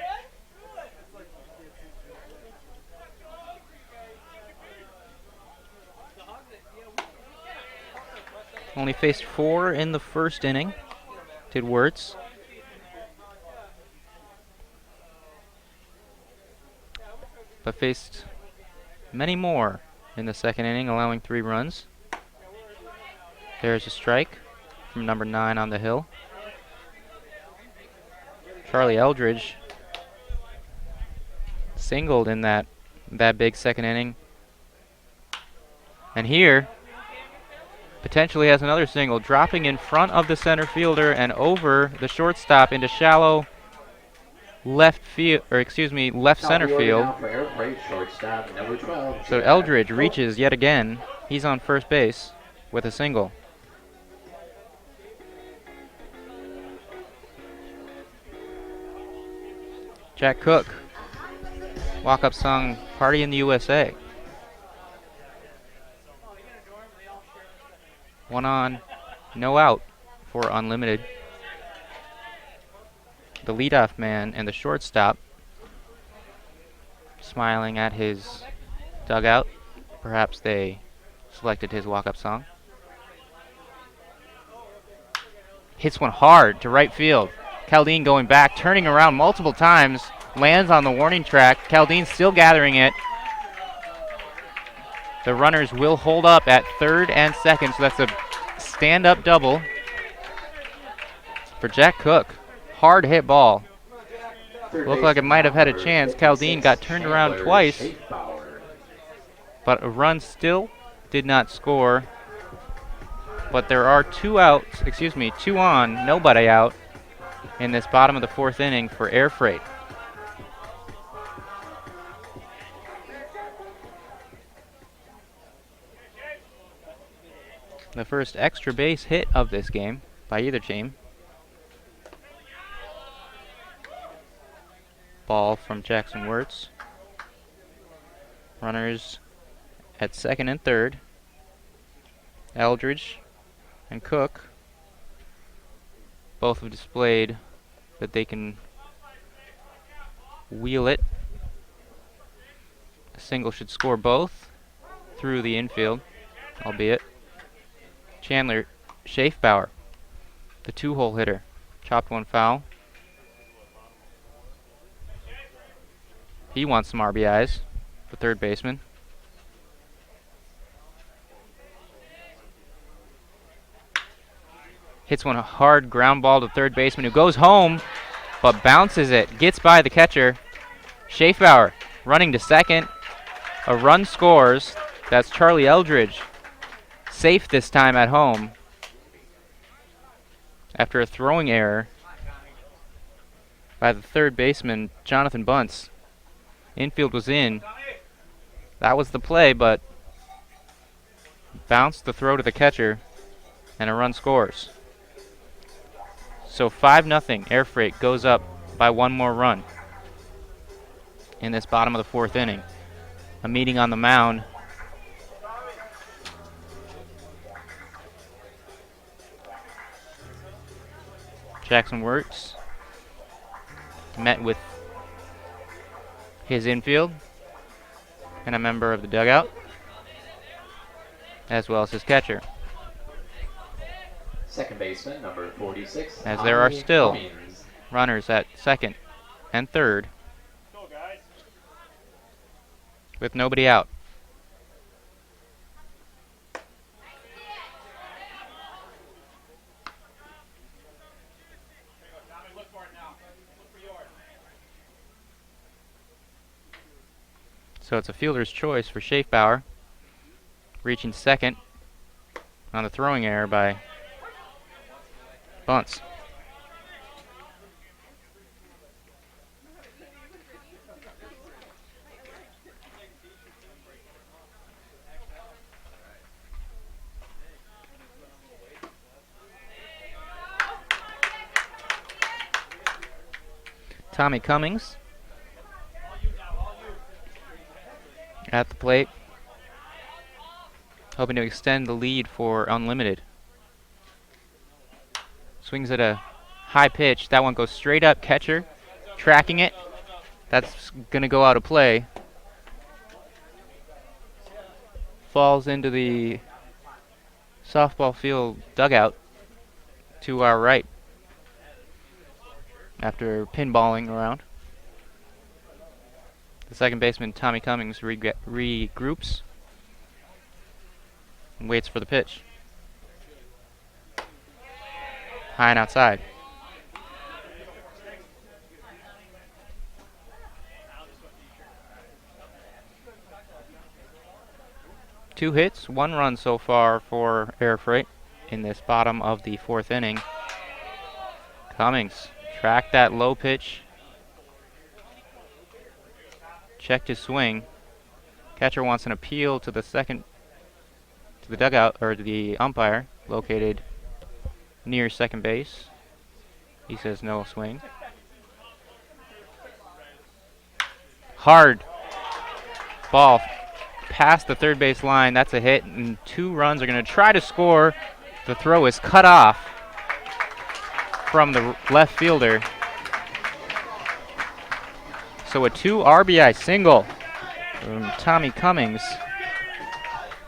Only faced 4 in the first inning, did Wirtz. But faced many more in the second inning, allowing 3 runs. There's a strike from number 9 on the hill. Charlie Eldridge singled in that big second inning. And here, potentially has another single, dropping in front of the center fielder and over the shortstop into shallow left center field. So Eldridge reaches yet again. He's on first base with a single. Jack Cook, walk-up song, Party in the USA. 1 on, no out for Unlimited. The leadoff man and the shortstop smiling at his dugout. Perhaps they selected his walk-up song. Hits one hard to right field. Caldine going back, turning around multiple times, lands on the warning track. Caldine still gathering it. The runners will hold up at third and second, so that's a stand-up double for Jack Cook. Hard hit ball. Looked like it might have had a chance. Caldine got turned around twice, but a run still did not score. But there are 2 on, nobody out in this bottom of the fourth inning for Air Freight. The first extra base hit of this game by either team. Ball from Jackson Wirtz. Runners at second and third. Eldridge and Cook both have displayed that they can wheel it. A single should score both through the infield, albeit. Chandler Schaefbauer, the 2-hole hitter, chopped one foul. He wants some RBIs, the third baseman. Hits one a hard ground ball to third baseman who goes home, but bounces it, gets by the catcher. Schaefbauer running to second. A run scores. That's Charlie Eldridge. Safe this time at home. after a throwing error by the third baseman, Jonathan Bunce. Infield was in. That was the play, but bounced the throw to the catcher, and a run scores. So 5-0, Air Freight goes up by one more run in this bottom of the fourth inning. A meeting on the mound. Jackson Wirtz met with his infield and a member of the dugout, as well as his catcher. Second baseman, number 46. As there are still Cummings. runners at second and third, with nobody out. So it's a fielder's choice for Schaefbauer, reaching second on the throwing error by Bunce. Tommy Cummings at the plate, hoping to extend the lead for Unlimited. Swings at a high pitch. That one goes straight up. Catcher tracking it. That's going to go out of play. Falls into the softball field dugout to our right after pinballing around. The second baseman, Tommy Cummings, regroups and waits for the pitch. High and outside. Two hits, one run so far for Air Freight in this bottom of the fourth inning. Cummings tracked that low pitch. Checked his swing. Catcher wants an appeal to the dugout, or the umpire, located near second base. He says no swing. Hard ball past the third base line. That's a hit, and 2 runs are going to try to score. The throw is cut off from the left fielder. So a 2 RBI single from Tommy Cummings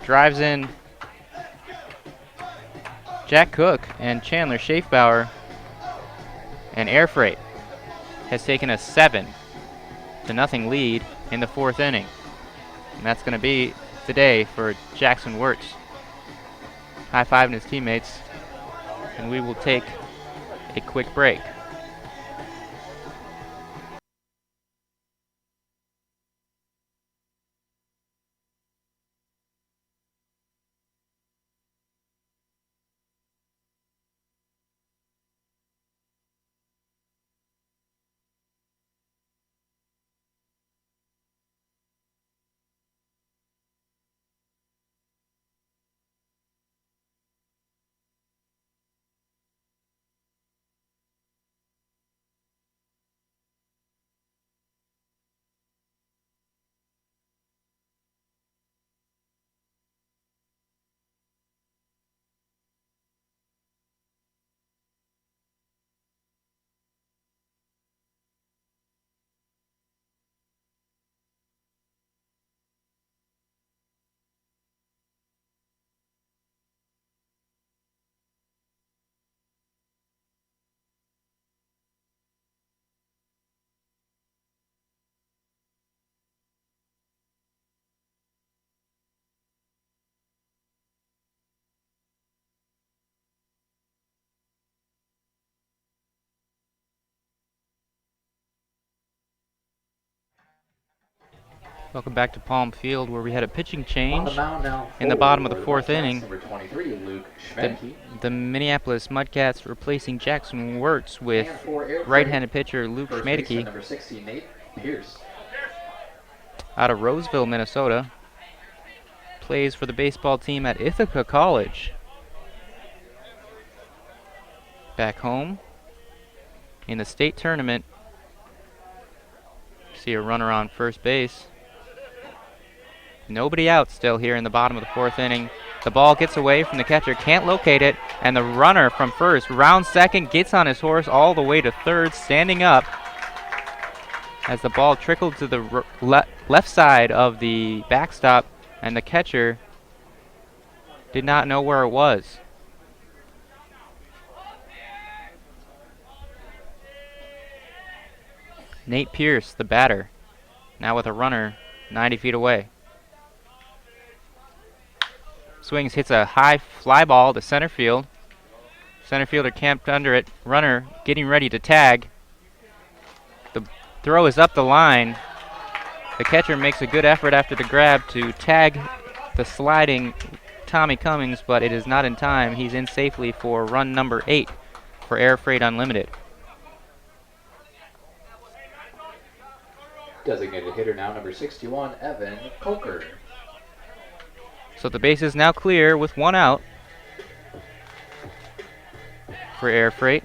drives in Jack Cook and Chandler Schaefbauer, and Air Freight has taken a 7-0 lead in the fourth inning. And that's going to be the day for Jackson Wirtz. High-fiving his teammates, and we will take a quick break. Welcome back to Palm Field, where we had a pitching On the change mound now in the for bottom of the the fourth Mudcats, inning. number 23, Luke The, Schmedke. the Minneapolis MudCats replacing Jackson Wirtz with And for Air Freight, right-handed pitcher Luke first baseman, Schmedke number 60, Nate Pierce. out of Roseville, Minnesota. Plays for the baseball team at Ithaca College. Back home in the state tournament. See a runner on first base. Nobody out still here in the bottom of the fourth inning. The ball gets away from the catcher, can't locate it, and the runner from first, round second, gets on his horse all the way to third, standing up as the ball trickled to the left side of the backstop, and the catcher did not know where it was. Nate Pierce, the batter, now with a runner 90 feet away. Swings, hits a high fly ball to center field. Center fielder camped under it. Runner getting ready to tag. The throw is up the line. The catcher makes a good effort after the grab to tag the sliding Tommy Cummings, but it is not in time. He's in safely for run number 8 for Air Freight Unlimited. Designated hitter now, number 61, Evan Coker. So the base is now clear with one out for Air Freight.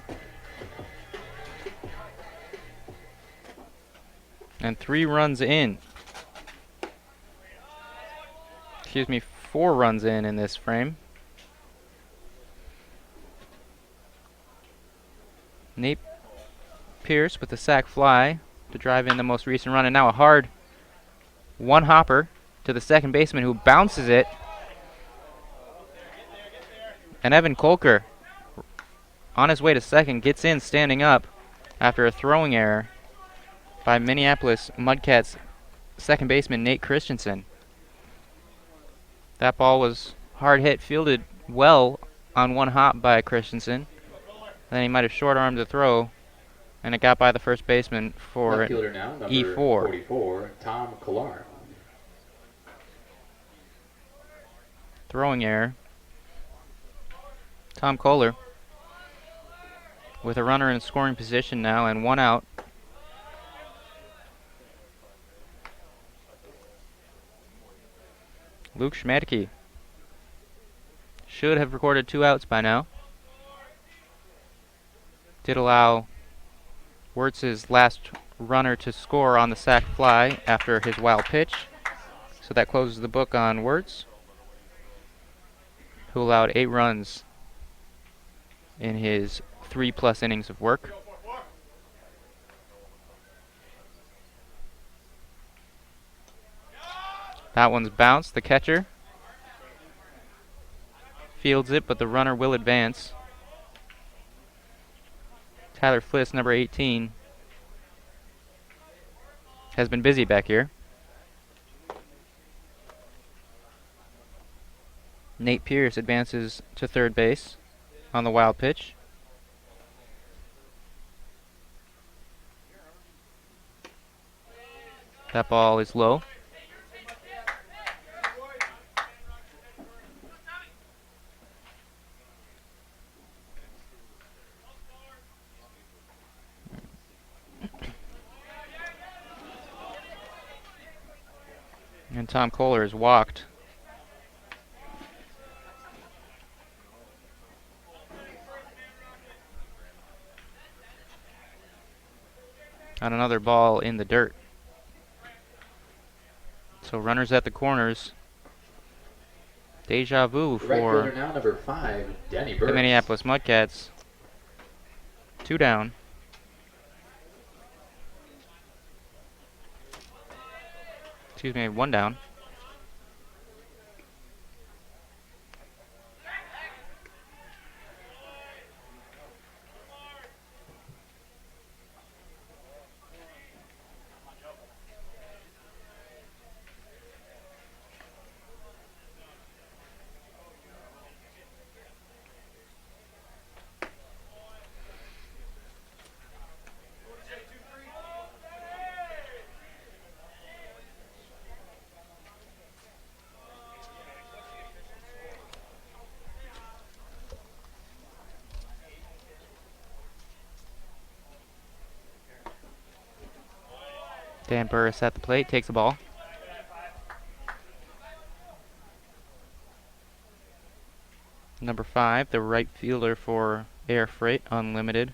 And 3 runs in. Excuse me, 4 runs in this frame. Nate Pierce with the sac fly to drive in the most recent run, and now a hard one hopper to the second baseman, who bounces it. And Evan Kolker, on his way to second, gets in standing up after a throwing error by Minneapolis MudCats second baseman Nate Christensen. That ball was hard hit, fielded well on one hop by Christensen. Then he might have short-armed the throw, and it got by the first baseman for Left fielder now, number E4. 44, Tom Kolar. Throwing error. Tom Kohler with a runner in scoring position now and one out. Luke Schmedke should have recorded 2 outs by now. Did allow Wirtz's last runner to score on the sac fly after his wild pitch. So that closes the book on Wirtz, who allowed 8 runs in his 3+ innings of work. That one's bounced. The catcher fields it, but the runner will advance. Tyler Fliss, number 18, has been busy back here. Nate Pierce advances to third base on the wild pitch. That ball is low. And Tom Kohler is walked. On another ball in the dirt. So runners at the corners. Deja vu Right for fielder now, number 5, Denny the Burks. Minneapolis MudCats. 2 down. Excuse me, 1 down. Dan Burris at the plate, takes the ball. Number 5, the right fielder for Air Freight, Unlimited.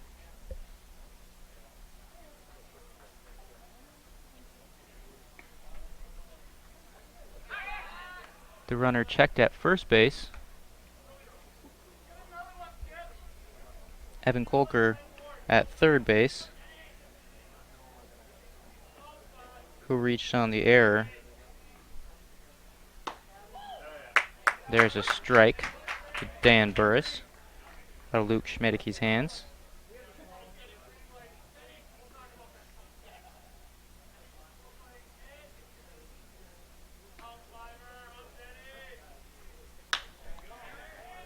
The runner checked at first base. Evan Kolker at third base, who reached on the error. There's a strike to Dan Burris out of Luke Schmedicke's hands.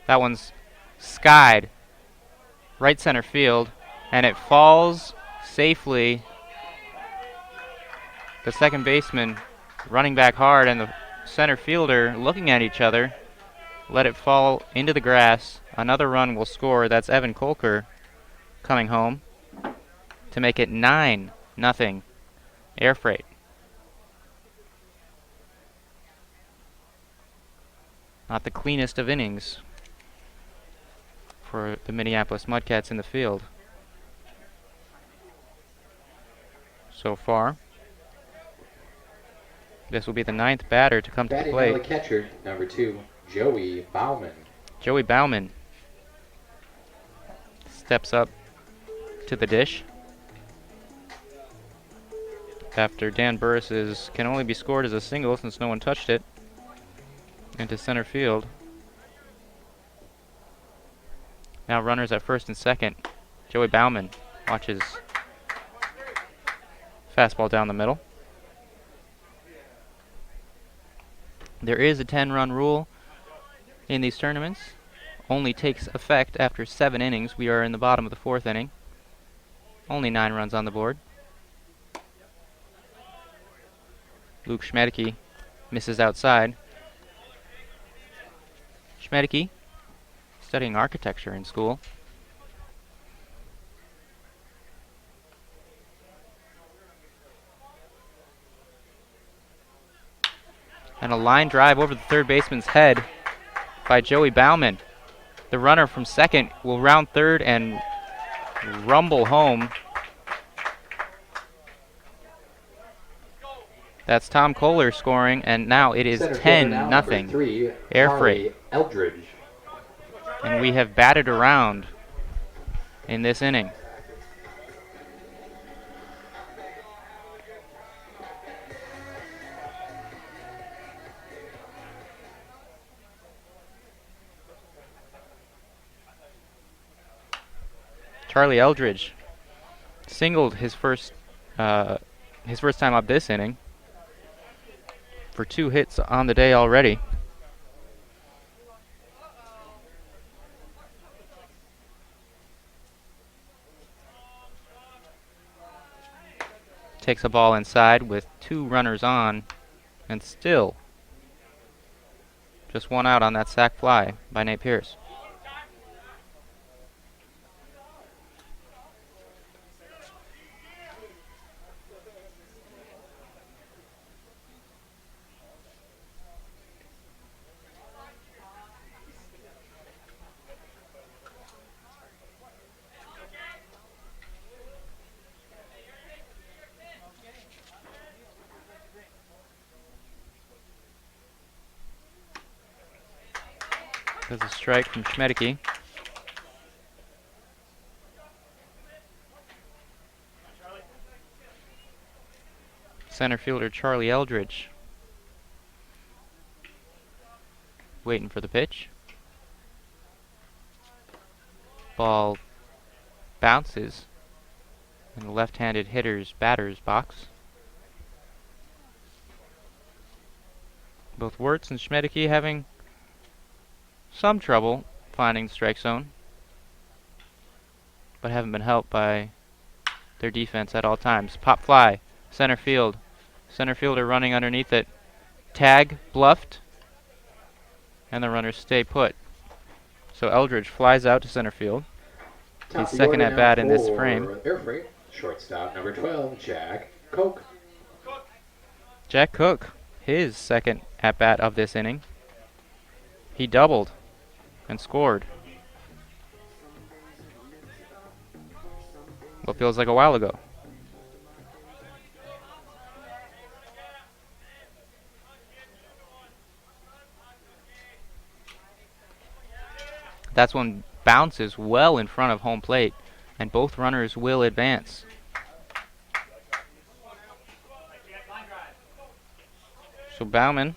That one's skied right center field, and it falls safely. The second baseman running back hard, and the center fielder looking at each other, let it fall into the grass. Another run will score. That's Evan Kolker coming home to make it 9-0 Air Freight. Not the cleanest of innings for the Minneapolis MudCats in the field so far. This will be the 9th batter to come to the Batting plate. now the catcher, number 2, Joey Bauman. Joey Bauman steps up to the dish after Dan Burris's can only be scored as a single since no one touched it into center field. Now runners at first and second. Joey Bauman watches fastball down the middle. There is a 10-run rule in these tournaments. Only takes effect after 7 innings. We are in the bottom of the 4th inning. Only 9 runs on the board. Luke Schmedicke misses outside. Schmedicke studying architecture in school. And a line drive over the third baseman's head by Joey Bauman. The runner from second will round third and rumble home. That's Tom Kohler scoring, and now it is 10-0 Air Freight. Eldridge. And we have batted around in this inning. Charlie Eldridge singled his first time up this inning for 2 hits on the day already. Takes a ball inside with 2 runners on, and still just 1 out on that sac fly by Nate Pierce. There's a strike from Schmedicke. Center fielder Charlie Eldridge waiting for the pitch. Ball bounces in the left-handed hitter's batter's box. Both Wirtz and Schmedicke having some trouble finding the strike zone, but haven't been helped by their defense at all times. Pop fly, center field. Center fielder running underneath it. Tag bluffed, and the runners stay put. So Eldridge flies out to center field. He's second at bat in this frame. Air Freight, shortstop number 12, Jack Koch. Jack Cook, his second at-bat of this inning. He doubled and scored. What feels like a while ago. That's one bounces well in front of home plate, and both runners will advance. So Bauman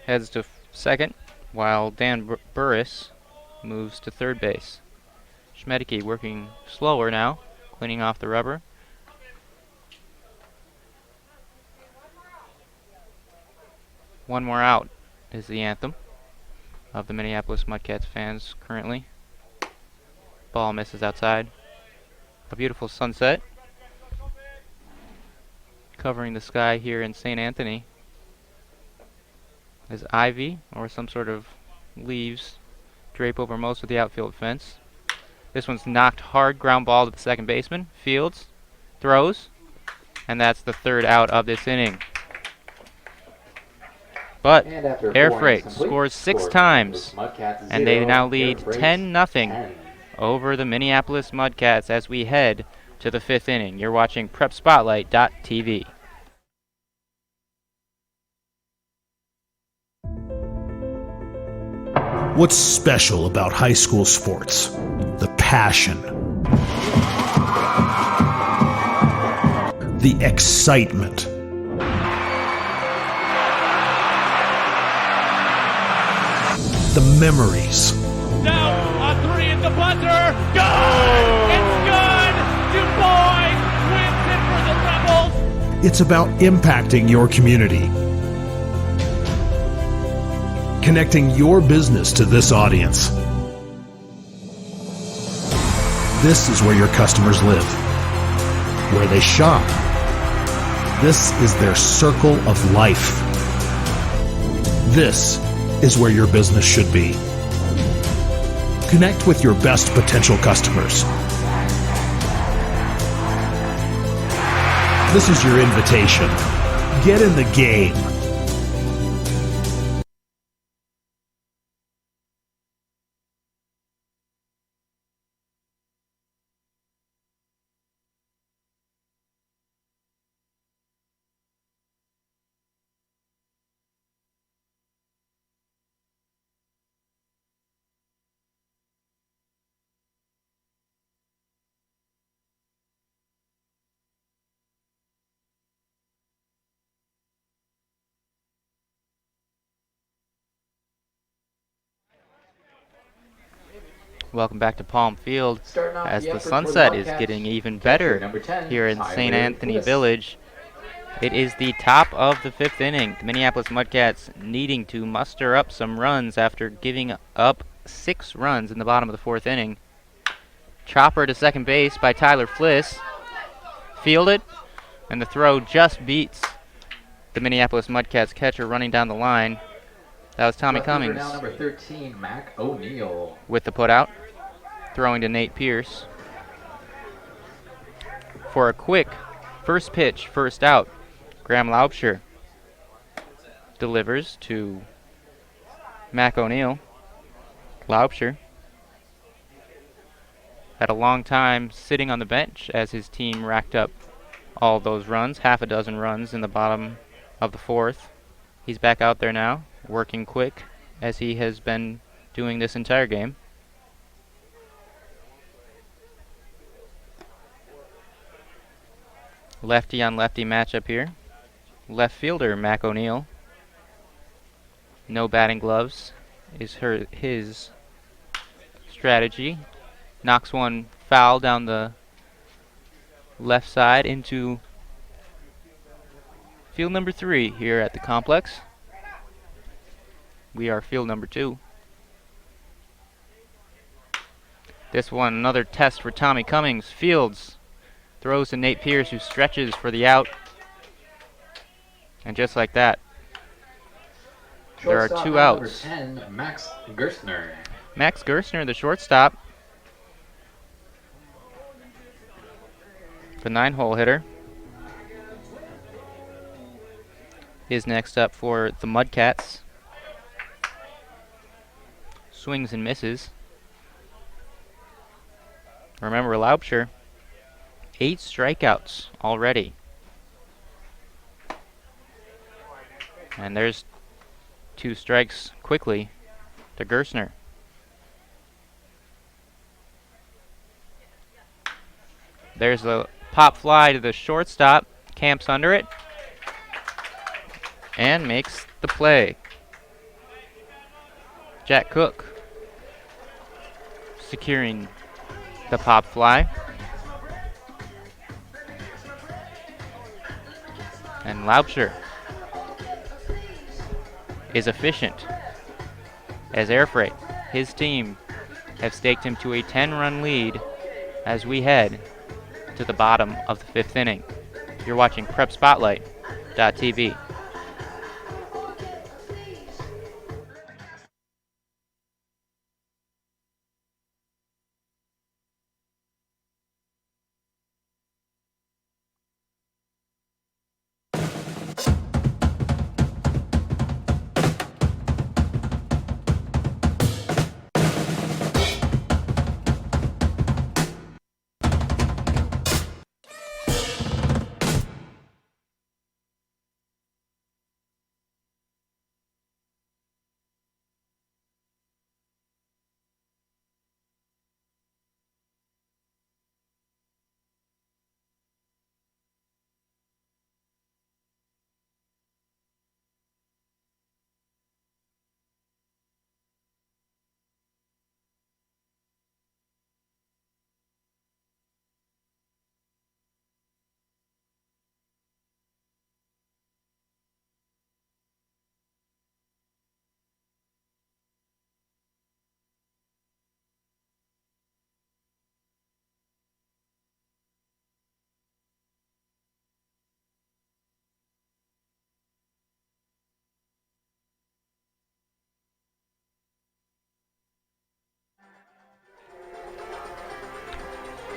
heads to second, while Dan Burris moves to third base. Schmedeke working slower now, cleaning off the rubber. One more out is the anthem of the Minneapolis MudCats fans currently. Ball misses outside. A beautiful sunset covering the sky here in St. Anthony as ivy or some sort of leaves drape over most of the outfield fence. This one's knocked hard, ground ball to the second baseman. Fields throws, and that's the third out of this inning. But Air Freight scores 6 times, and they now lead 10-0 over the Minneapolis MudCats as we head to the 5th inning. You're watching PrepSpotlight.tv. What's special about high school sports? The passion, the excitement, the memories. Now on 3 at the buzzer. Good! It's good! DuBois wins it for the Rebels. It's about impacting your community, connecting your business to this audience. This is where your customers live, where they shop. This is their circle of life. This is where your business should be. Connect with your best potential customers. This is your invitation. Get in the game. Welcome back to Palm Field as the sunset is getting even better here in St. Anthony Village. It is the top of the 5th inning. The Minneapolis MudCats needing to muster up some runs after giving up 6 runs in the bottom of the 4th inning. Chopper to second base by Tyler Fliss. Fielded, and the throw just beats the Minneapolis MudCats catcher running down the line. That was Tommy Cummings now number 13, Mac O'Neill. with the putout, throwing to Nate Pierce for a quick first pitch, first out. Graham Laubscher delivers to Mac O'Neill. Laubscher had a long time sitting on the bench as his team racked up all those runs, half a dozen runs in the bottom of the 4th. He's back out there now, working quick as he has been doing this entire game. Lefty on lefty matchup here. Left fielder Mac O'Neill. No batting gloves is his strategy. Knocks one foul down the left side into field number 3 here at the complex. We are field number 2. This one, another test for Tommy Cummings. Fields throws to Nate Pierce, who stretches for the out. And just like that, there are 2 outs. Number 10, Max Gerstner. Max Gerstner, the shortstop, the 9-hole hitter. is next up for the MudCats. Swings and misses. Remember, Laubscher, 8 strikeouts already. And there's 2 strikes quickly to Gerstner. There's a pop fly to the shortstop. Camps under it and makes the play. Jack Cook securing the pop fly. And Laubscher is efficient as Air Freight, his team, have staked him to a 10-run lead as we head to the bottom of the 5th inning. You're watching PrepSpotlight.tv.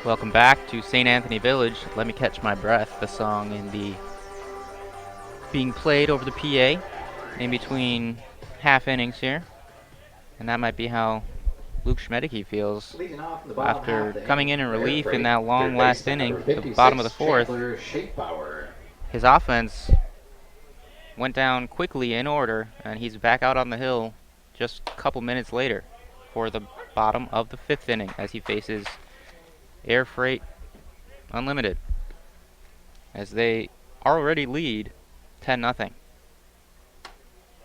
Welcome back to St. Anthony Village. Let me catch my breath. The song being played over the PA in between half innings here. And that might be how Luke Schmedeke feels after coming in relief in that long last inning, the bottom of the 4th. His offense went down quickly in order, and he's back out on the hill just a couple minutes later for the bottom of the 5th inning as he faces Air Freight Unlimited, as they already lead 10-0.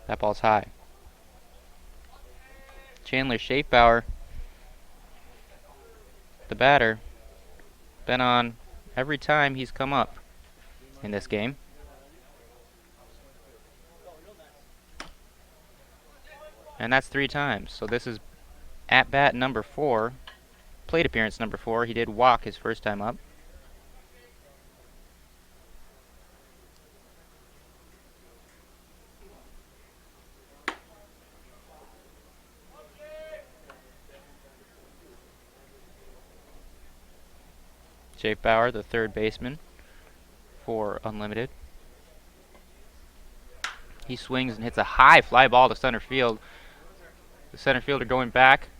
That ball's high. Chandler Schaefbauer, the batter, been on every time he's come up in this game. And that's 3 times. So this is at bat number 4. Plate appearance number 4. He did walk his first time up. Schaefbauer, the third baseman for Unlimited. He swings and hits a high fly ball to center field. The center fielder going back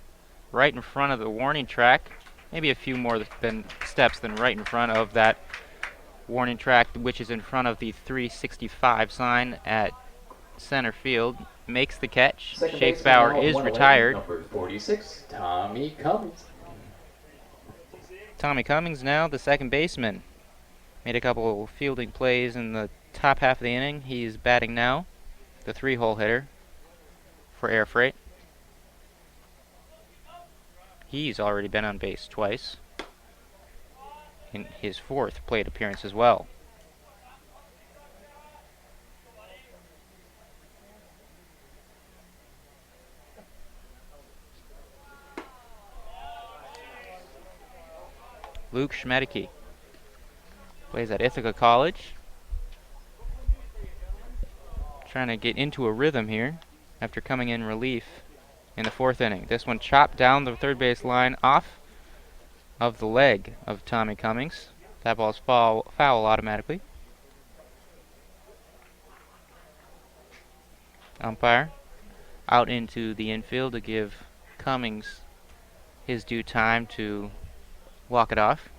right in front of the warning track, maybe a few more steps than right in front of that warning track, which is in front of the 365 sign at center field. Makes the catch. Schaefbauer is retired. Number 46, Tommy Cummings. Tommy Cummings now the second baseman. Made a couple fielding plays in the top half of the inning. He's batting now, the 3-hole hitter for Air Freight. He's already been on base twice in his 4th plate appearance as well. Luke Schmedeke plays at Ithaca College. Trying to get into a rhythm here after coming in relief in the 4th inning. This one chopped down the third base line off of the leg of Tommy Cummings. That ball's foul automatically. Umpire out into the infield to give Cummings his due time to walk it off.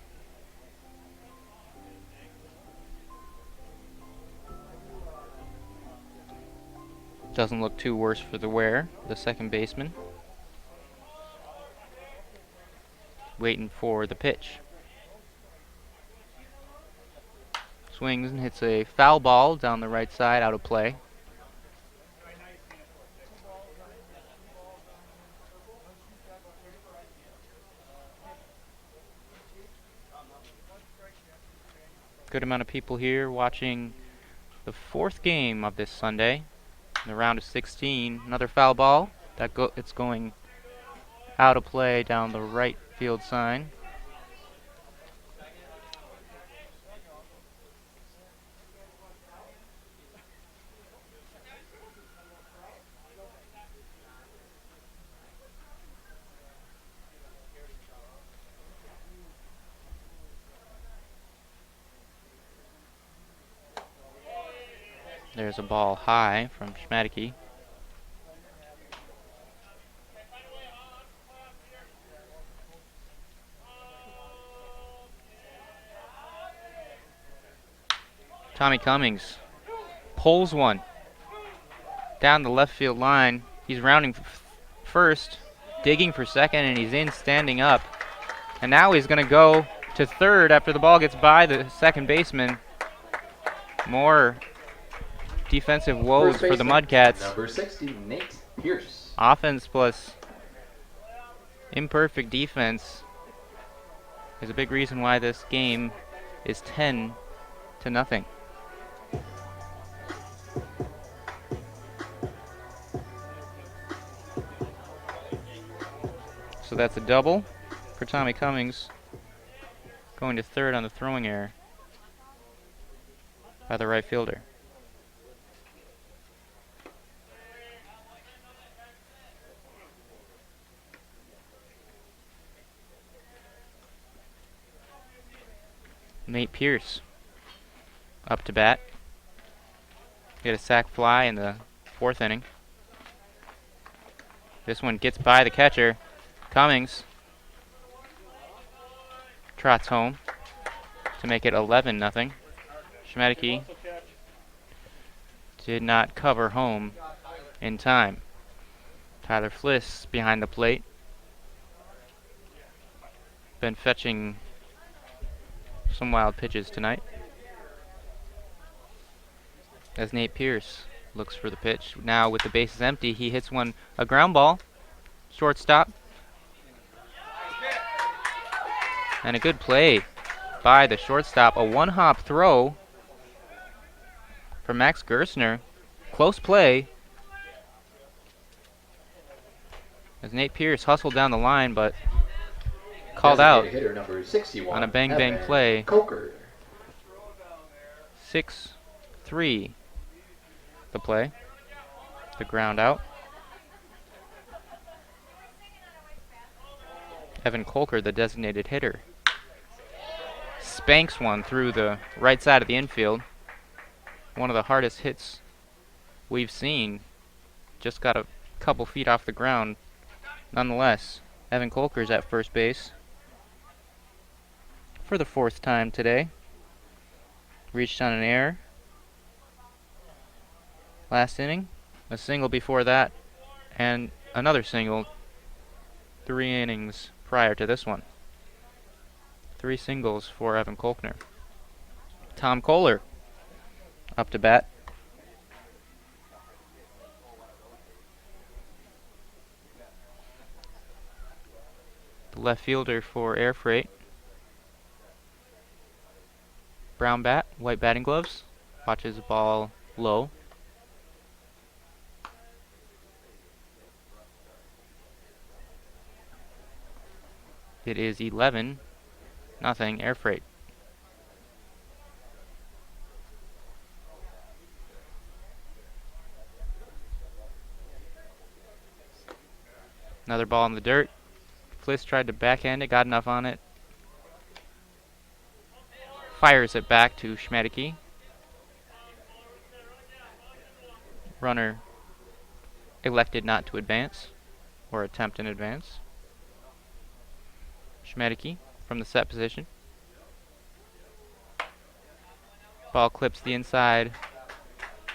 Doesn't look too worse for the wear, the second baseman. Waiting for the pitch. Swings and hits a foul ball down the right side, out of play. Good amount of people here watching the fourth game of this Sunday, in the round of 16. Another foul ball. It's going out of play down the right field sign. There's a ball high from Schmadicke. Tommy Cummings pulls one down the left field line. He's rounding first, digging for second, and he's in standing up. And now he's going to go to third after the ball gets by the second baseman. More defensive woes for the MudCats. Number 60, Nate Pierce. Offense plus imperfect defense is a big reason why this game is 10-0. So that's a double for Tommy Cummings, going to third on the throwing error by the right fielder. Nate Pierce up to bat. Get a sac fly in the fourth inning. This one gets by the catcher. Cummings trots home to make it 11-0. Schmadicke did not cover home in time. Tyler Fliss behind the plate. Been fetching some wild pitches tonight. As Nate Pierce looks for the pitch. Now with the bases empty, he hits one, a ground ball, shortstop. And a good play by the shortstop. A one-hop throw for Max Gersner. Close play. As Nate Pierce hustled down the line, but called out hitter number 61, on a bang-bang play. Coker. 6-3 the play. The ground out. Evan Colker, the designated hitter, spanks one through the right side of the infield. One of the hardest hits we've seen. Just got a couple feet off the ground. Nonetheless, Evan Colker's at first base for the fourth time today. Reached on an error last inning. A single before that, and another single 3 innings prior to this one. 3 singles for Evan Colkner. Tom Kohler up to bat. The left fielder for Air Freight. Brown bat, white batting gloves. Watches the ball low. It is 11-0 Air Freight. Another ball in the dirt. Fliss tried to backhand it, got enough on it. Fires it back to Schmadicke. Runner elected not to advance or attempt an advance. Schmedicke from the set position. Ball clips the inside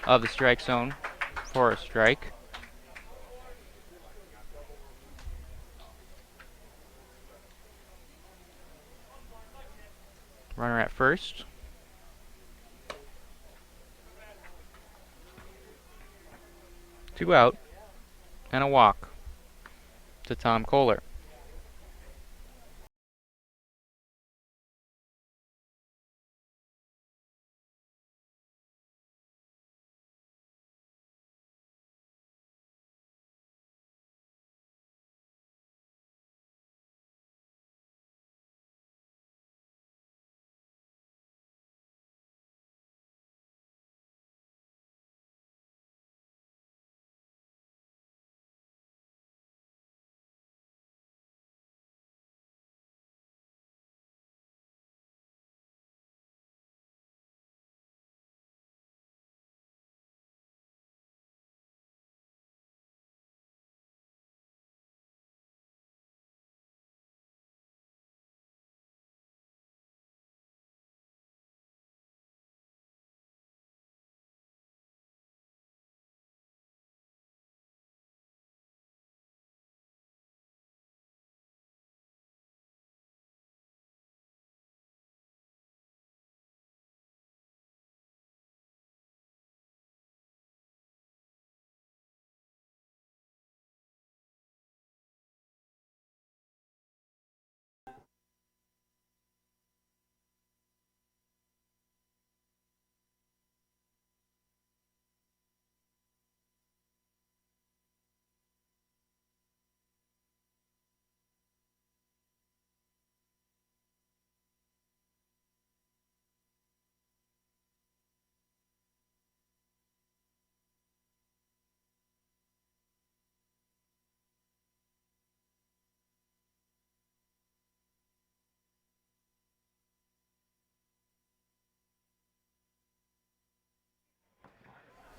of the strike zone for a strike. Runner at first. Two out and a walk to Tom Kohler.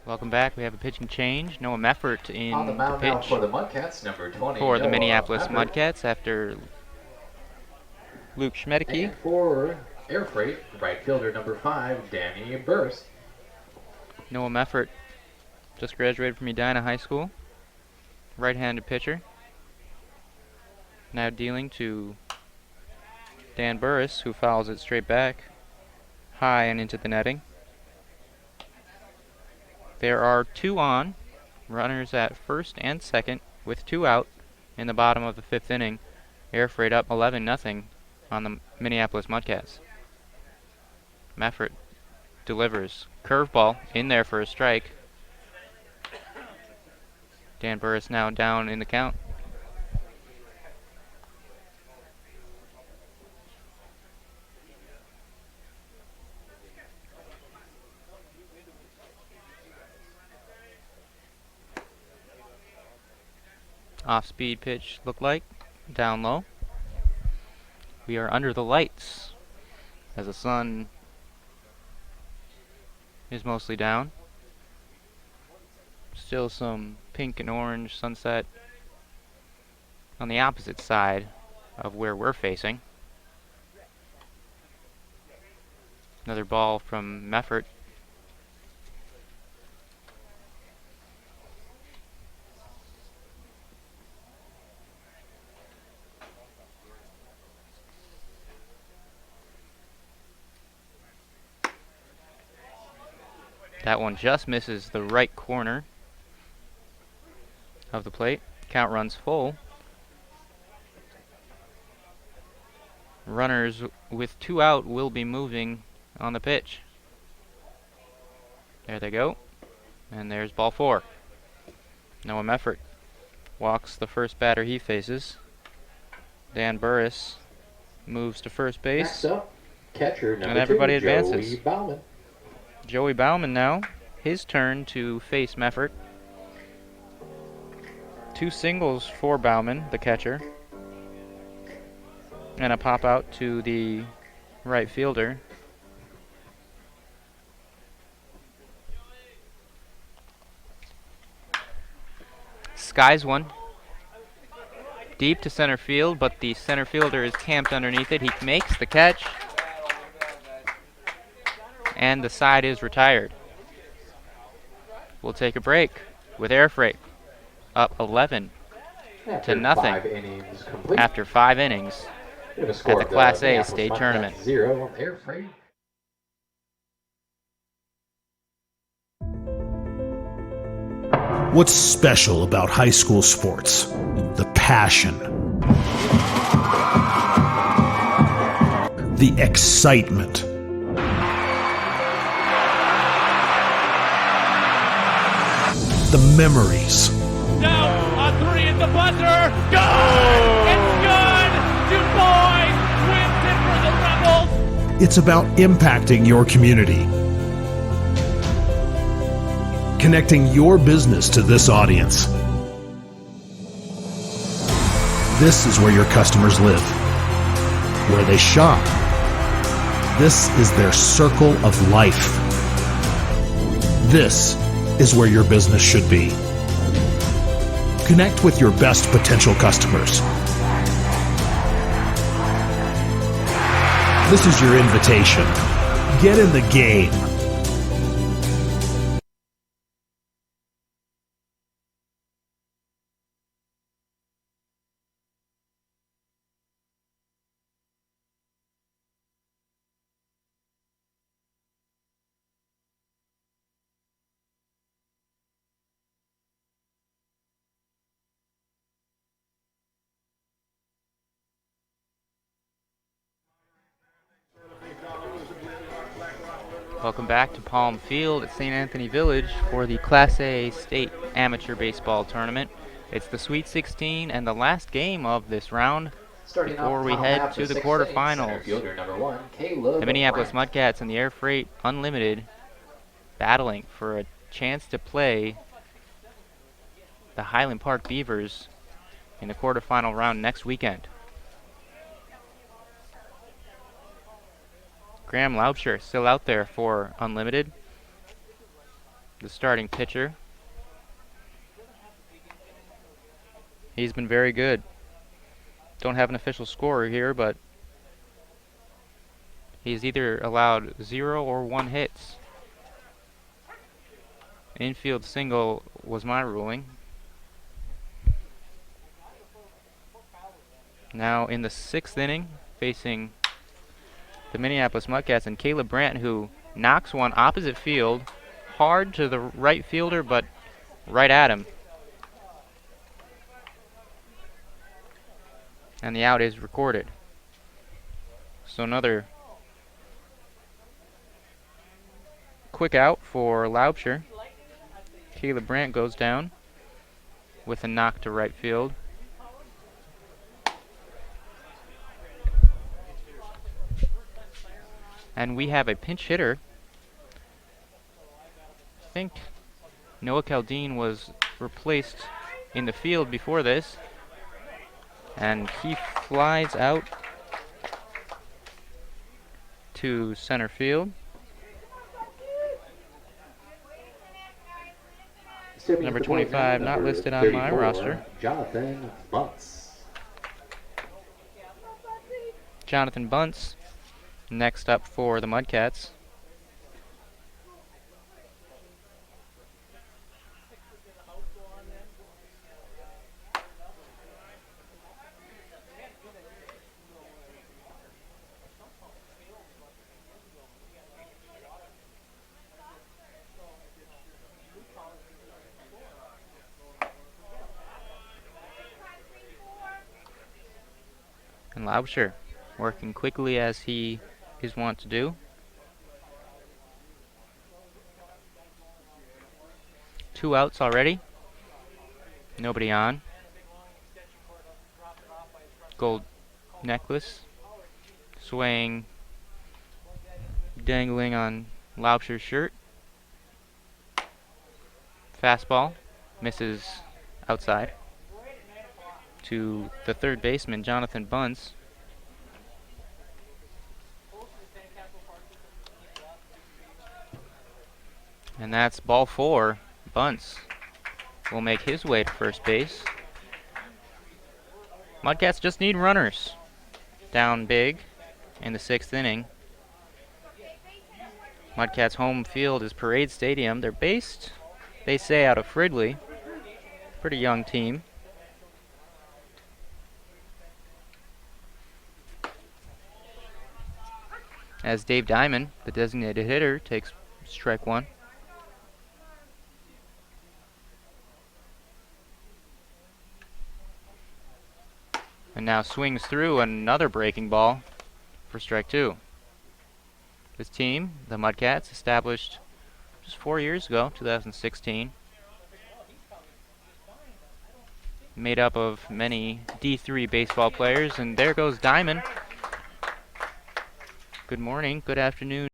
Welcome back. We have a pitching change. Noah Meffert in On the the mound now pitch for the MudCats, number 20. for the Noah Minneapolis Meffert. MudCats after Luke Schmedicke. And for Air Freight, right fielder number 5, Danny Burst. Noah Meffert just graduated from Edina High School. Right-handed pitcher. Now dealing to Dan Burris, who fouls it straight back, high and into the netting. There are two on, runners at first and second, with two out in the bottom of the fifth inning. Air Freight up 11-0 on the Minneapolis MudCats. Meffert delivers. Curveball in there for a strike. Dan Burris now down in the count. Off-speed pitch looked like, down low. We are under the lights as the sun is mostly down. Still some pink and orange sunset on the opposite side of where we're facing. Another ball from Meffert. That one just misses the right corner of the plate. Count runs full. Runners with two out will be moving on the pitch. There they go. And there's ball 4. Noah Meffert walks the first batter he faces. Dan Burris moves to first base. Next up, catcher number 2, and everybody advances. Joey Bauman. Joey Bauman now, his turn to face Meffert. Two singles for Bauman, the catcher. And a pop out to the right fielder. skies one deep to center field, but the center fielder is camped underneath it. He makes the catch, and the side is retired. We'll take a break with Air Freight up 11 to nothing 5 innings complete. after 5 innings We have a at score the of Class A Minneapolis state MudCats tournament. 0, Air Freight. What's special about high school sports? The passion, the excitement, the memories. Now on 3 at the buzzer. Good! It's good! Du Bois wins it for the Rebels. It's about impacting your community, connecting your business to this audience. This is where your customers live, where they shop. This is their circle of life. This is where your business should be. Connect with your best potential customers. This is your invitation. Get in the game. Welcome back to Palm Field at St. Anthony Village for the Class A State Amateur Baseball Tournament. It's the Sweet 16 and the last game of this round Starting before off we top head half to of the 6th inning, center quarterfinals. fielder number 1, Caleb The Minneapolis Brandt. MudCats and the Air Freight Unlimited battling for a chance to play the Highland Park Beavers in the quarterfinal round next weekend. Graham Laubscher still out there for Unlimited, the starting pitcher. He's been very good. Don't have an official scorer here, but he's either allowed 0 or 1 hits. Infield single was my ruling. Now in the 6th inning, facing the Minneapolis MudCats and Caleb Brandt, who knocks one opposite field, hard to the right fielder, but right at him. And the out is recorded. So another quick out for Laubscher. Caleb Brandt goes down with a knock to right field. And we have a pinch hitter. I think Noah Caldine was replaced in the field before this. And he flies out to center field. Number 25, not listed on my roster. Jonathan Bunce. Jonathan Bunce next up for the MudCats. And Laubscher working quickly as he is wont to do. Two outs already. Nobody on. Gold necklace swaying, dangling on Laubscher's shirt. Fastball misses outside to the third baseman, Jonathan Bunce. And that's ball 4, Bunce. will make his way to first base. Mudcats just need runners. Down big in the 6th inning. Mudcats' home field is Parade Stadium. They're based, they say, out of Fridley. Pretty young team. As Dave Diamond, the designated hitter, takes strike one. And now swings through another breaking ball for strike two. This team, the Mudcats, established just 4 years ago, 2016. Made up of many D3 baseball players, and there goes Diamond. Good morning, good afternoon.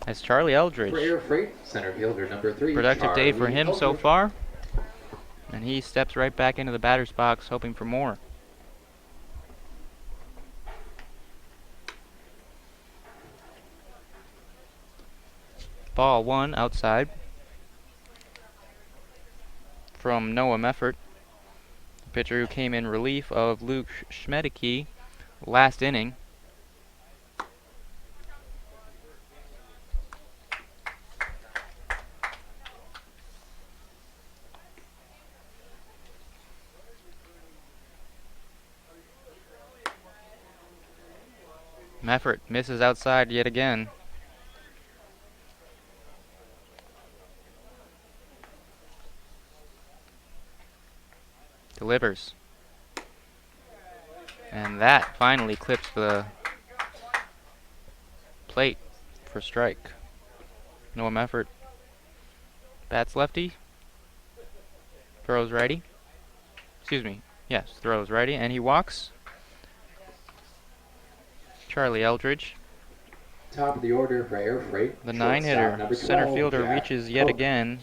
As Charlie Eldridge. For Air Freight, center fielder number 3. Productive day for Charlie him so Eldridge. far. And he steps right back into the batter's box, hoping for more. Ball one outside from Noah Meffert, the pitcher who came in relief of Luke Schmedicke last inning. Meffert misses outside yet again. Delivers. And that finally clips the plate for strike. Noah Meffert bats lefty. Throws righty. Excuse me. Yes, throws righty, and he walks. Charlie Eldridge. Top of the order for Air Freight. The shortstop, 9-hitter number center 12, fielder Jack reaches yet Cook. again.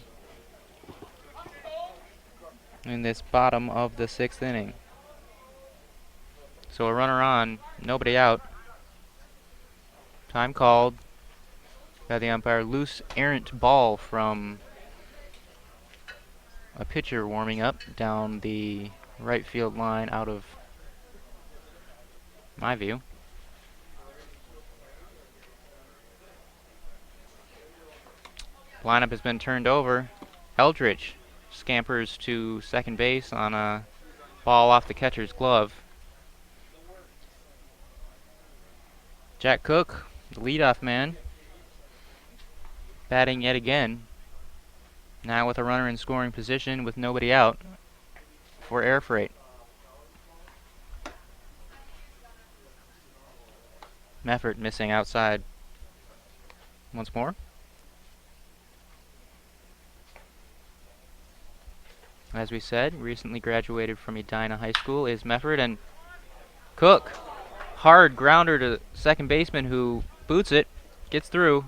in this bottom of the 6th inning. So a runner on, nobody out. Time called by the umpire. Loose errant ball from a pitcher warming up down the right field line out of my view. Lineup has been turned over. Eldridge scampers to second base on a ball off the catcher's glove. Jack Cook, the leadoff man, batting yet again. Now with a runner in scoring position with nobody out for Air Freight. Meffert missing outside once more. As we said, recently graduated from Edina High School is Meffert, and Cook, hard grounder to second baseman who boots it, gets through,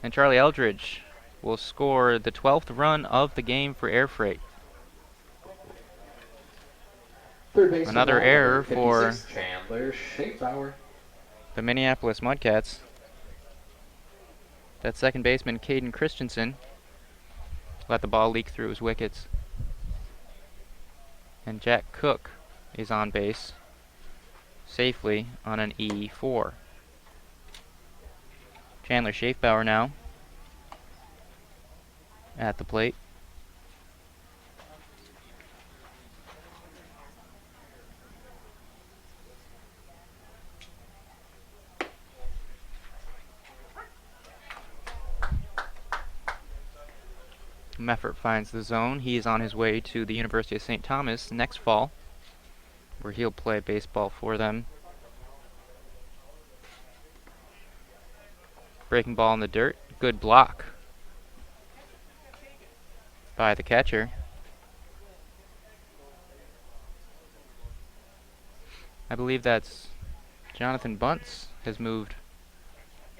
and Charlie Eldridge will score the 12th run of the game for Air Freight. Third baseman Another now, error number for 56, Chandler Schaefauer. the Minneapolis MudCats. That second baseman, Caden Christensen, let the ball leak through his wickets. And Jack Cook is on base safely on an E4. Chandler Schaefauer now at the plate. Meffert finds the zone. He is on his way to the University of St. Thomas next fall, where he'll play baseball for them. Breaking ball in the dirt. Good block by the catcher. I believe that's Jonathan Bunce has moved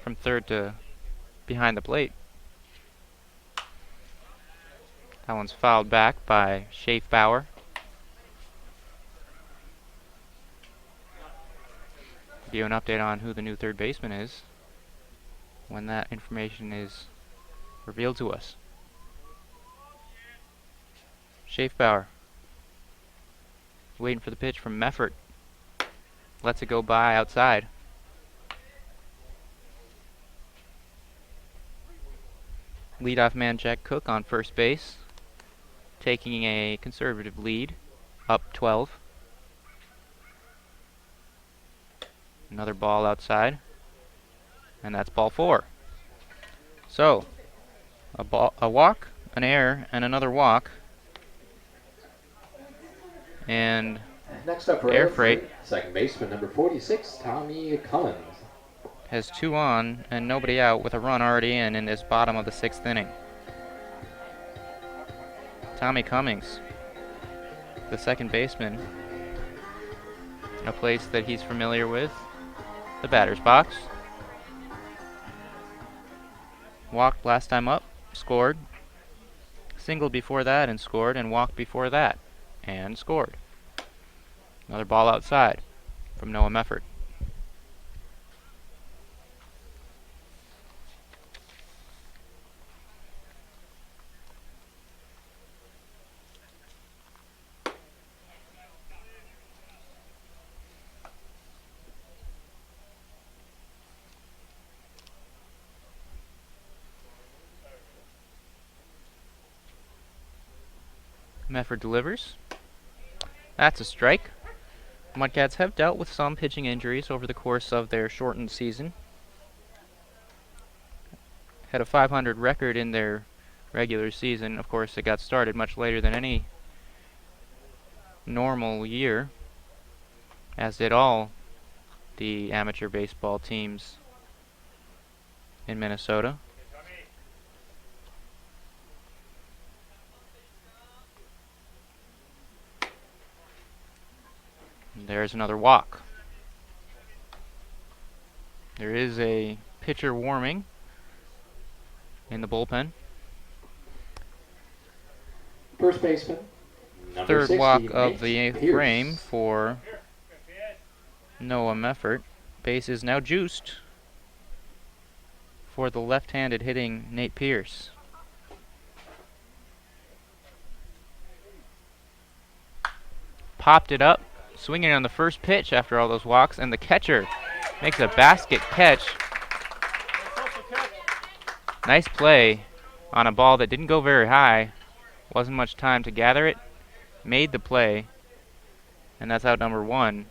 from third to behind the plate. That one's fouled back by Schaefauer. Give you an update on who the new third baseman is when that information is revealed to us. Schaefauer waiting for the pitch from Meffert. Lets it go by outside. Leadoff man Jack Cook on first base, taking a conservative lead, up 12. Another ball outside, and that's ball 4. So, a walk, an error, and another walk. And Next up for Air Freight, second baseman number 46, Tommy Cummins. has 2 on and nobody out with a run already in this bottom of the 6th inning. Tommy Cummings, the second baseman, a place that he's familiar with, the batter's box. Walked last time up, scored. Singled before that and scored, and walked before that and scored. Another ball outside from Noah Meffert. Meffert delivers. That's a strike. Mudcats have dealt with some pitching injuries over the course of their shortened season. Had a .500 record in their regular season. Of course, it got started much later than any normal year, as did all the amateur baseball teams in Minnesota. There's another walk. There is a pitcher warming in the bullpen. First baseman, Number third 60, walk of Nate the 8th Pierce. frame for Noah Meffert. Base is now juiced for the left-handed hitting Nate Pierce. Popped it up, swinging on the first pitch after all those walks, and the catcher makes a basket catch. Nice play on a ball that didn't go very high. Wasn't much time to gather it. Made the play, and that's out number 1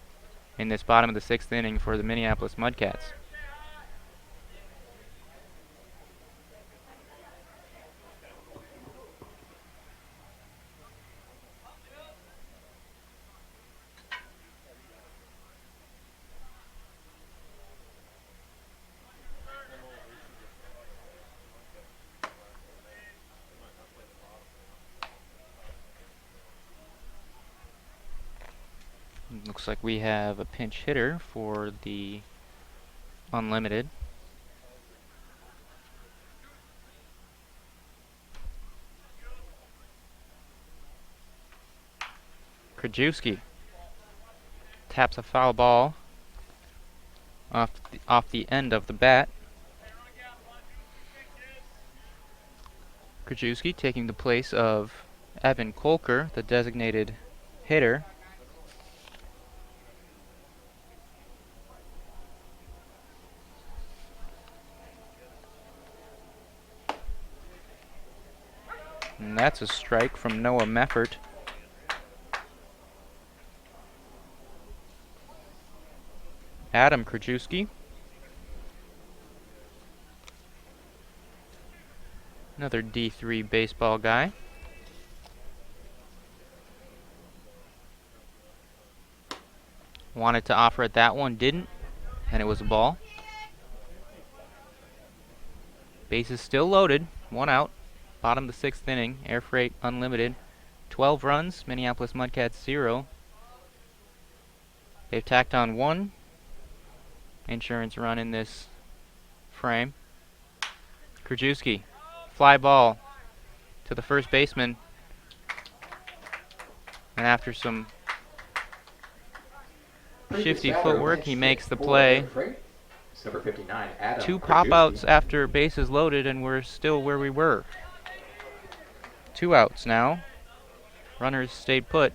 in this bottom of the 6th inning for the Minneapolis MudCats. Looks like we have a pinch hitter for the Unlimited. Krajewski taps a foul ball off the end of the bat. Krajewski taking the place of Evan Kolker, the designated hitter. And that's a strike from Noah Meffert. Adam Krajewski. Another D3 baseball guy. Wanted to offer it, that one didn't, and it was a ball. Bases still loaded, 1 out. Bottom of the 6th inning, Air Freight Unlimited. 12 runs, Minneapolis MudCats 0. They've tacked on 1 insurance run in this frame. Krajewski, fly ball to the first baseman. And after some shifty footwork, he makes the play. Number 59, Adam 2 Krajewski. pop-outs after bases loaded, and we're still where we were. 2 outs now. Runners stayed put.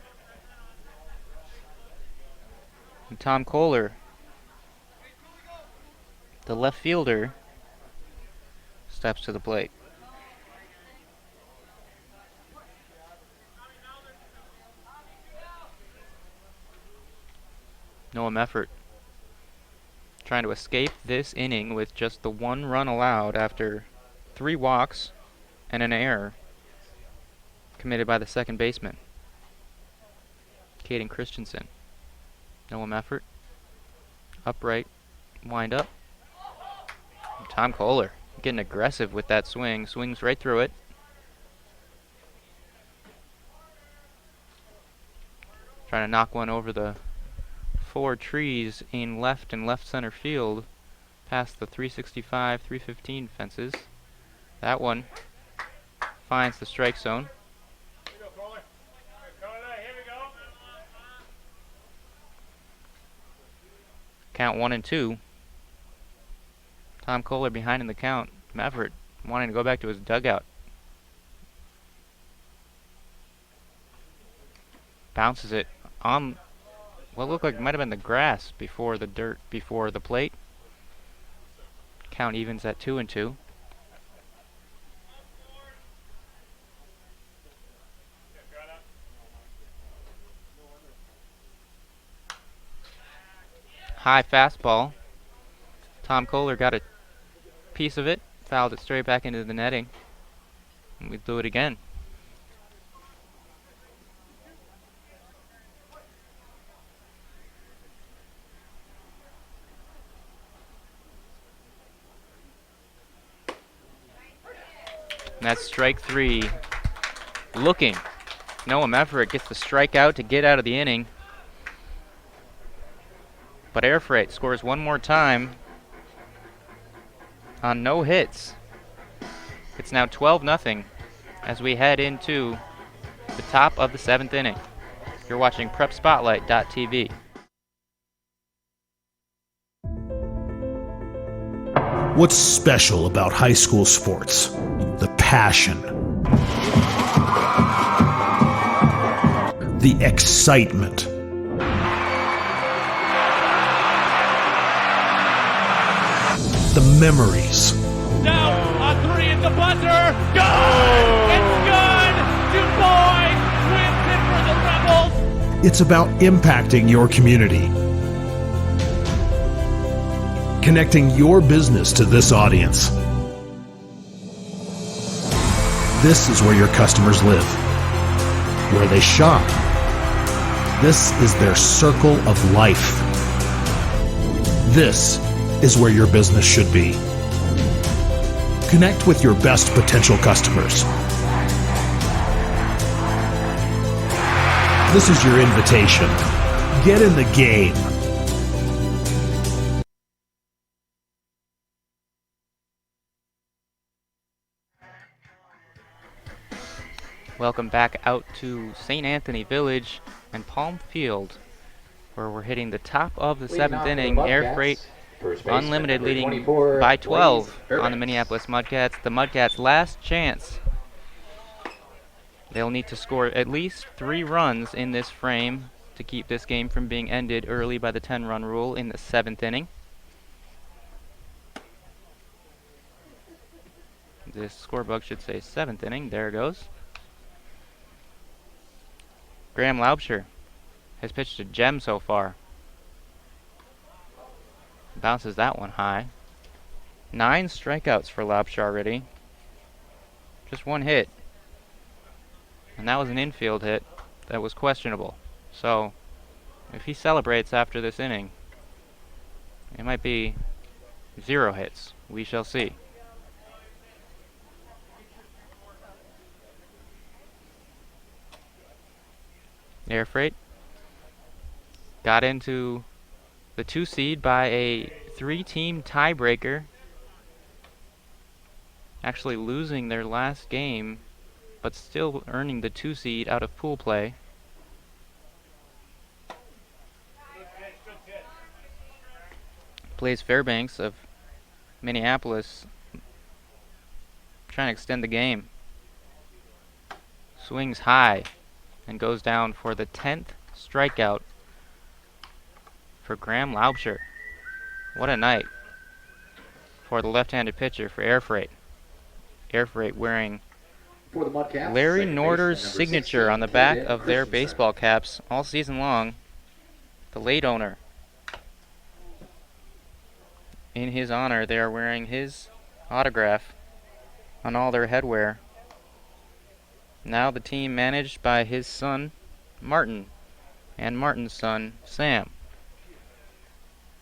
And Tom Kohler, the left fielder, steps to the plate. Noah Meffert trying to escape this inning with just the 1 run allowed after 3 walks and an error committed by the second baseman, Caden Christensen. Noah Meffert, upright, wind up. Tom Kohler getting aggressive with that swing, swings right through it. Trying to knock one over the 4 trees in left and left center field past the 365, 315 fences. That one finds the strike zone. Count 1-2. Tom Kohler behind in the count. Meffert wanting to go back to his dugout. Bounces it on what looked like it might have been the grass before the dirt, before the plate. Count evens at 2-2. High fastball. Tom Kohler got a piece of it, fouled it straight back into the netting, and we do it again. And that's strike 3. Looking. Noah Meffert gets the strikeout to get out of the inning. But Air Freight scores 1 more time on no hits. It's now 12-0 as we head into the top of the 7th inning. You're watching PrepSpotlight.tv. What's special about high school sports? The passion, the excitement, the memories. Now a three at the buzzer. Good! It's good! Du Bois wins it for the Rebels. It's about impacting your community, connecting your business to this audience. This is where your customers live, where they shop. This is their circle of life. This is where your business should be. Connect with your best potential customers. This is your invitation. Get in the game. Welcome back out to St. Anthony Village and Palm Field, where we're hitting the top of the 7th inning. Air Freight Unlimited leading by 12 on the Minneapolis MudCats. The MudCats' last chance. They'll need to score at least 3 runs in this frame to keep this game from being ended early by the 10-run rule in the 7th inning. This scorebug should say 7th inning. There it goes. Graham Laubscher has pitched a gem so far. Bounces that one high. 9 strikeouts for Laubscher already. Just 1 hit. And that was an infield hit that was questionable. So, if he celebrates after this inning, it might be 0 hits. We shall see. Air Freight got into the 2 seed by a 3-team tiebreaker, actually losing their last game, but still earning the 2 seed out of pool play. Blaze Fairbanks of Minneapolis trying to extend the game. Swings high and goes down for the 10th strikeout for Graham Laubscher. What a night for the left-handed pitcher for Air Freight. Air Freight wearing For the MudCats, Larry second Norder's baseman, number signature 16, on the back Caden of their Christensen. baseball caps all season long. The late owner. In his honor, they are wearing his autograph on all their headwear. Now the team managed by his son, Martin, and Martin's son, Sam,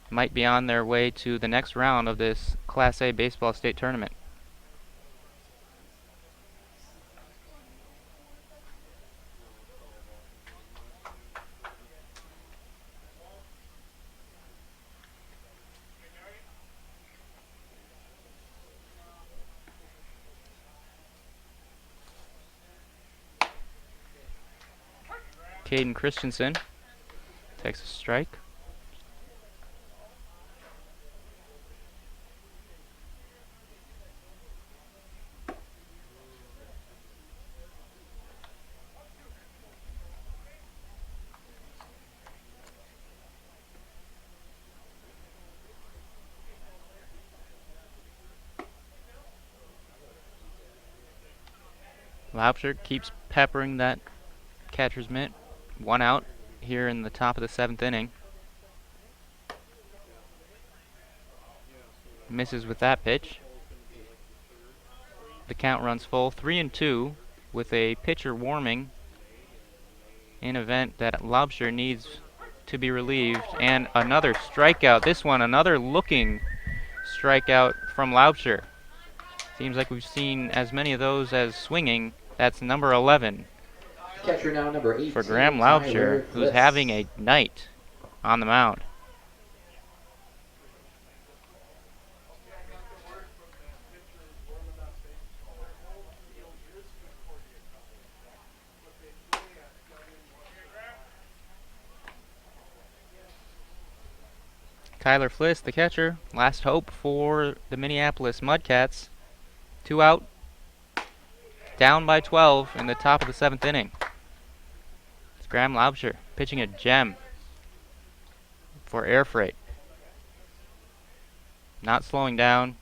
might be on their way to the next round of this Class A baseball state tournament. Caden Christensen takes a strike. Laubscher keeps peppering that catcher's mitt. 1 out here in the top of the 7th inning. Misses with that pitch. The count runs full. 3-2 with a pitcher warming in event that Laubscher needs to be relieved. And another strikeout. This one, another looking strikeout from Laubscher. Seems like we've seen as many of those as swinging. That's number 11. Catcher now, number 18, For Graham Tyler Laubscher, who's Bliss. having a night on the mound. Tyler Fliss, the catcher. Last hope for the Minneapolis MudCats. 2 out. Down by 12 in the top of the 7th inning. It's Graham Laubscher pitching a gem for Air Freight. Not slowing down.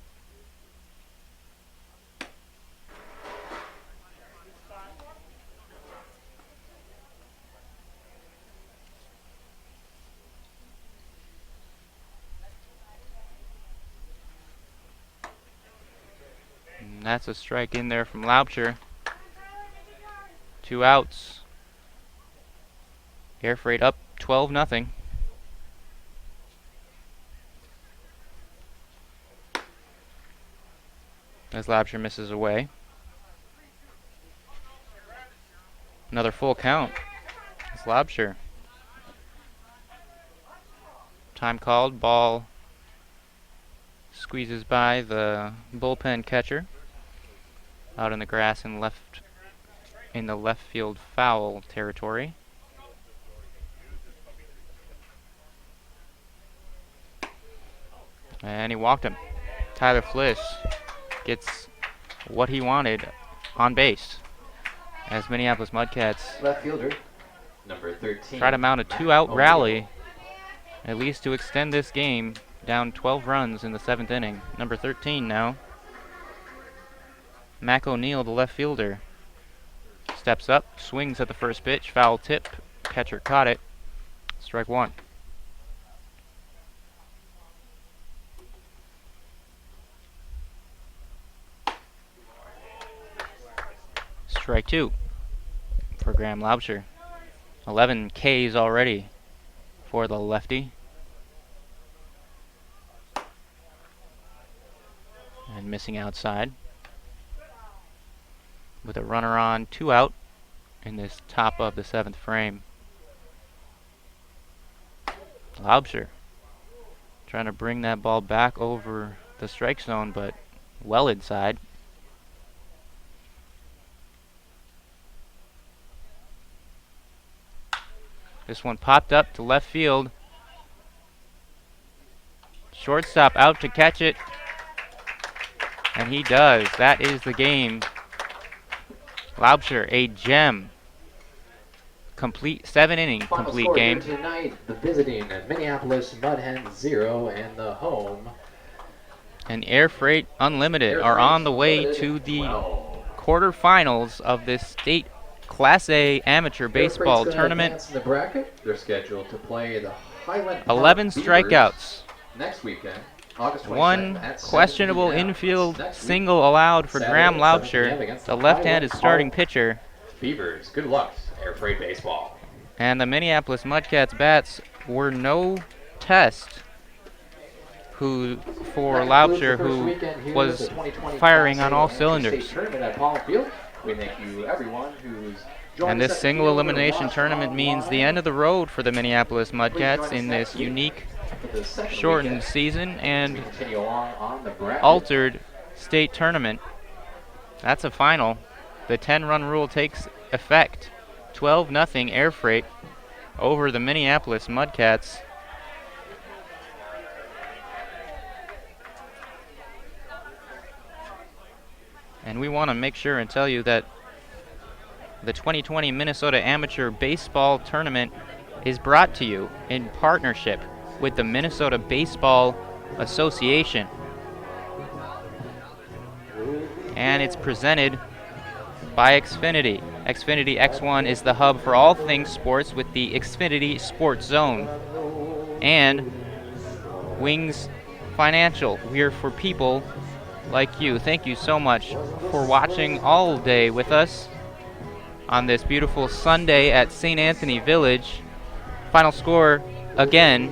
And that's a strike in there from Laubscher. 2 outs. Air Freight up 12-0. As Laubscher misses away. Another full count. It's Laubscher. Time called. Ball squeezes by the bullpen catcher. Out in the grass in the left field foul territory. And he walked him. Tyler Fliss gets what he wanted on base as Minneapolis MudCats Left fielder, number 13. try to mount a 2-out rally, at least to extend this game down 12 runs in the 7th inning. Number 13 now. Mac O'Neill, the left fielder, steps up, swings at the first pitch, foul tip, catcher caught it, strike 1. Strike 2 for Graham Laubscher. 11 Ks already for the lefty. And missing outside. With a runner on, 2 out in this top of the 7th frame. Laubscher trying to bring that ball back over the strike zone, but well inside. This one popped up to left field. Shortstop out to catch it. And he does. That is the game. Laubscher, a gem. Complete 7-inning complete Final score game. here tonight, the visiting Minneapolis Mudhens 0 and the home And Air Freight Unlimited are on the way to the quarterfinals of this state Class A amateur baseball tournament. In the bracket. They're scheduled to play the Highland 11 Park strikeouts. Beavers next weekend, August 22nd One at 7 questionable p.m. infield Next week, single allowed for Saturday Graham at 7 p.m. Laubscher, against the the left-handed Highland starting Park pitcher. Beavers. Good luck, Air Freight Baseball. And the Minneapolis MudCats bats were no test for That concludes Laubscher, the first who weekend here was of the 2020 firing Class on A all Amateur cylinders. State Tournament at Paul Field. We thank you, everyone who's joined And us this at the single field or elimination watched tournament means the online. end of the road for the Minneapolis Please join MudCats us in next this week unique for the second shortened weekend. season We and continue along on the bracket. altered state tournament. That's a final. The 10-run rule takes effect. 12-0 Air Freight over the Minneapolis MudCats. And we want to make sure and tell you that the 2020 Minnesota Amateur Baseball Tournament is brought to you in partnership with the Minnesota Baseball Association. And it's presented by Xfinity. Xfinity X1 is the hub for all things sports with the Xfinity Sports Zone. And Wings Financial. We're for people like you. Thank you so much for watching all day with us on this beautiful Sunday at St. Anthony Village. Final score again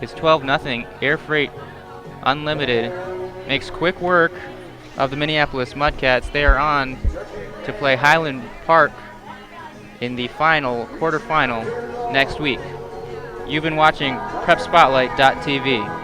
is 12-0. Air Freight Unlimited makes quick work of the Minneapolis MudCats. They are on to play Highland Park in the quarterfinal next week. You've been watching PrepSpotlight.tv.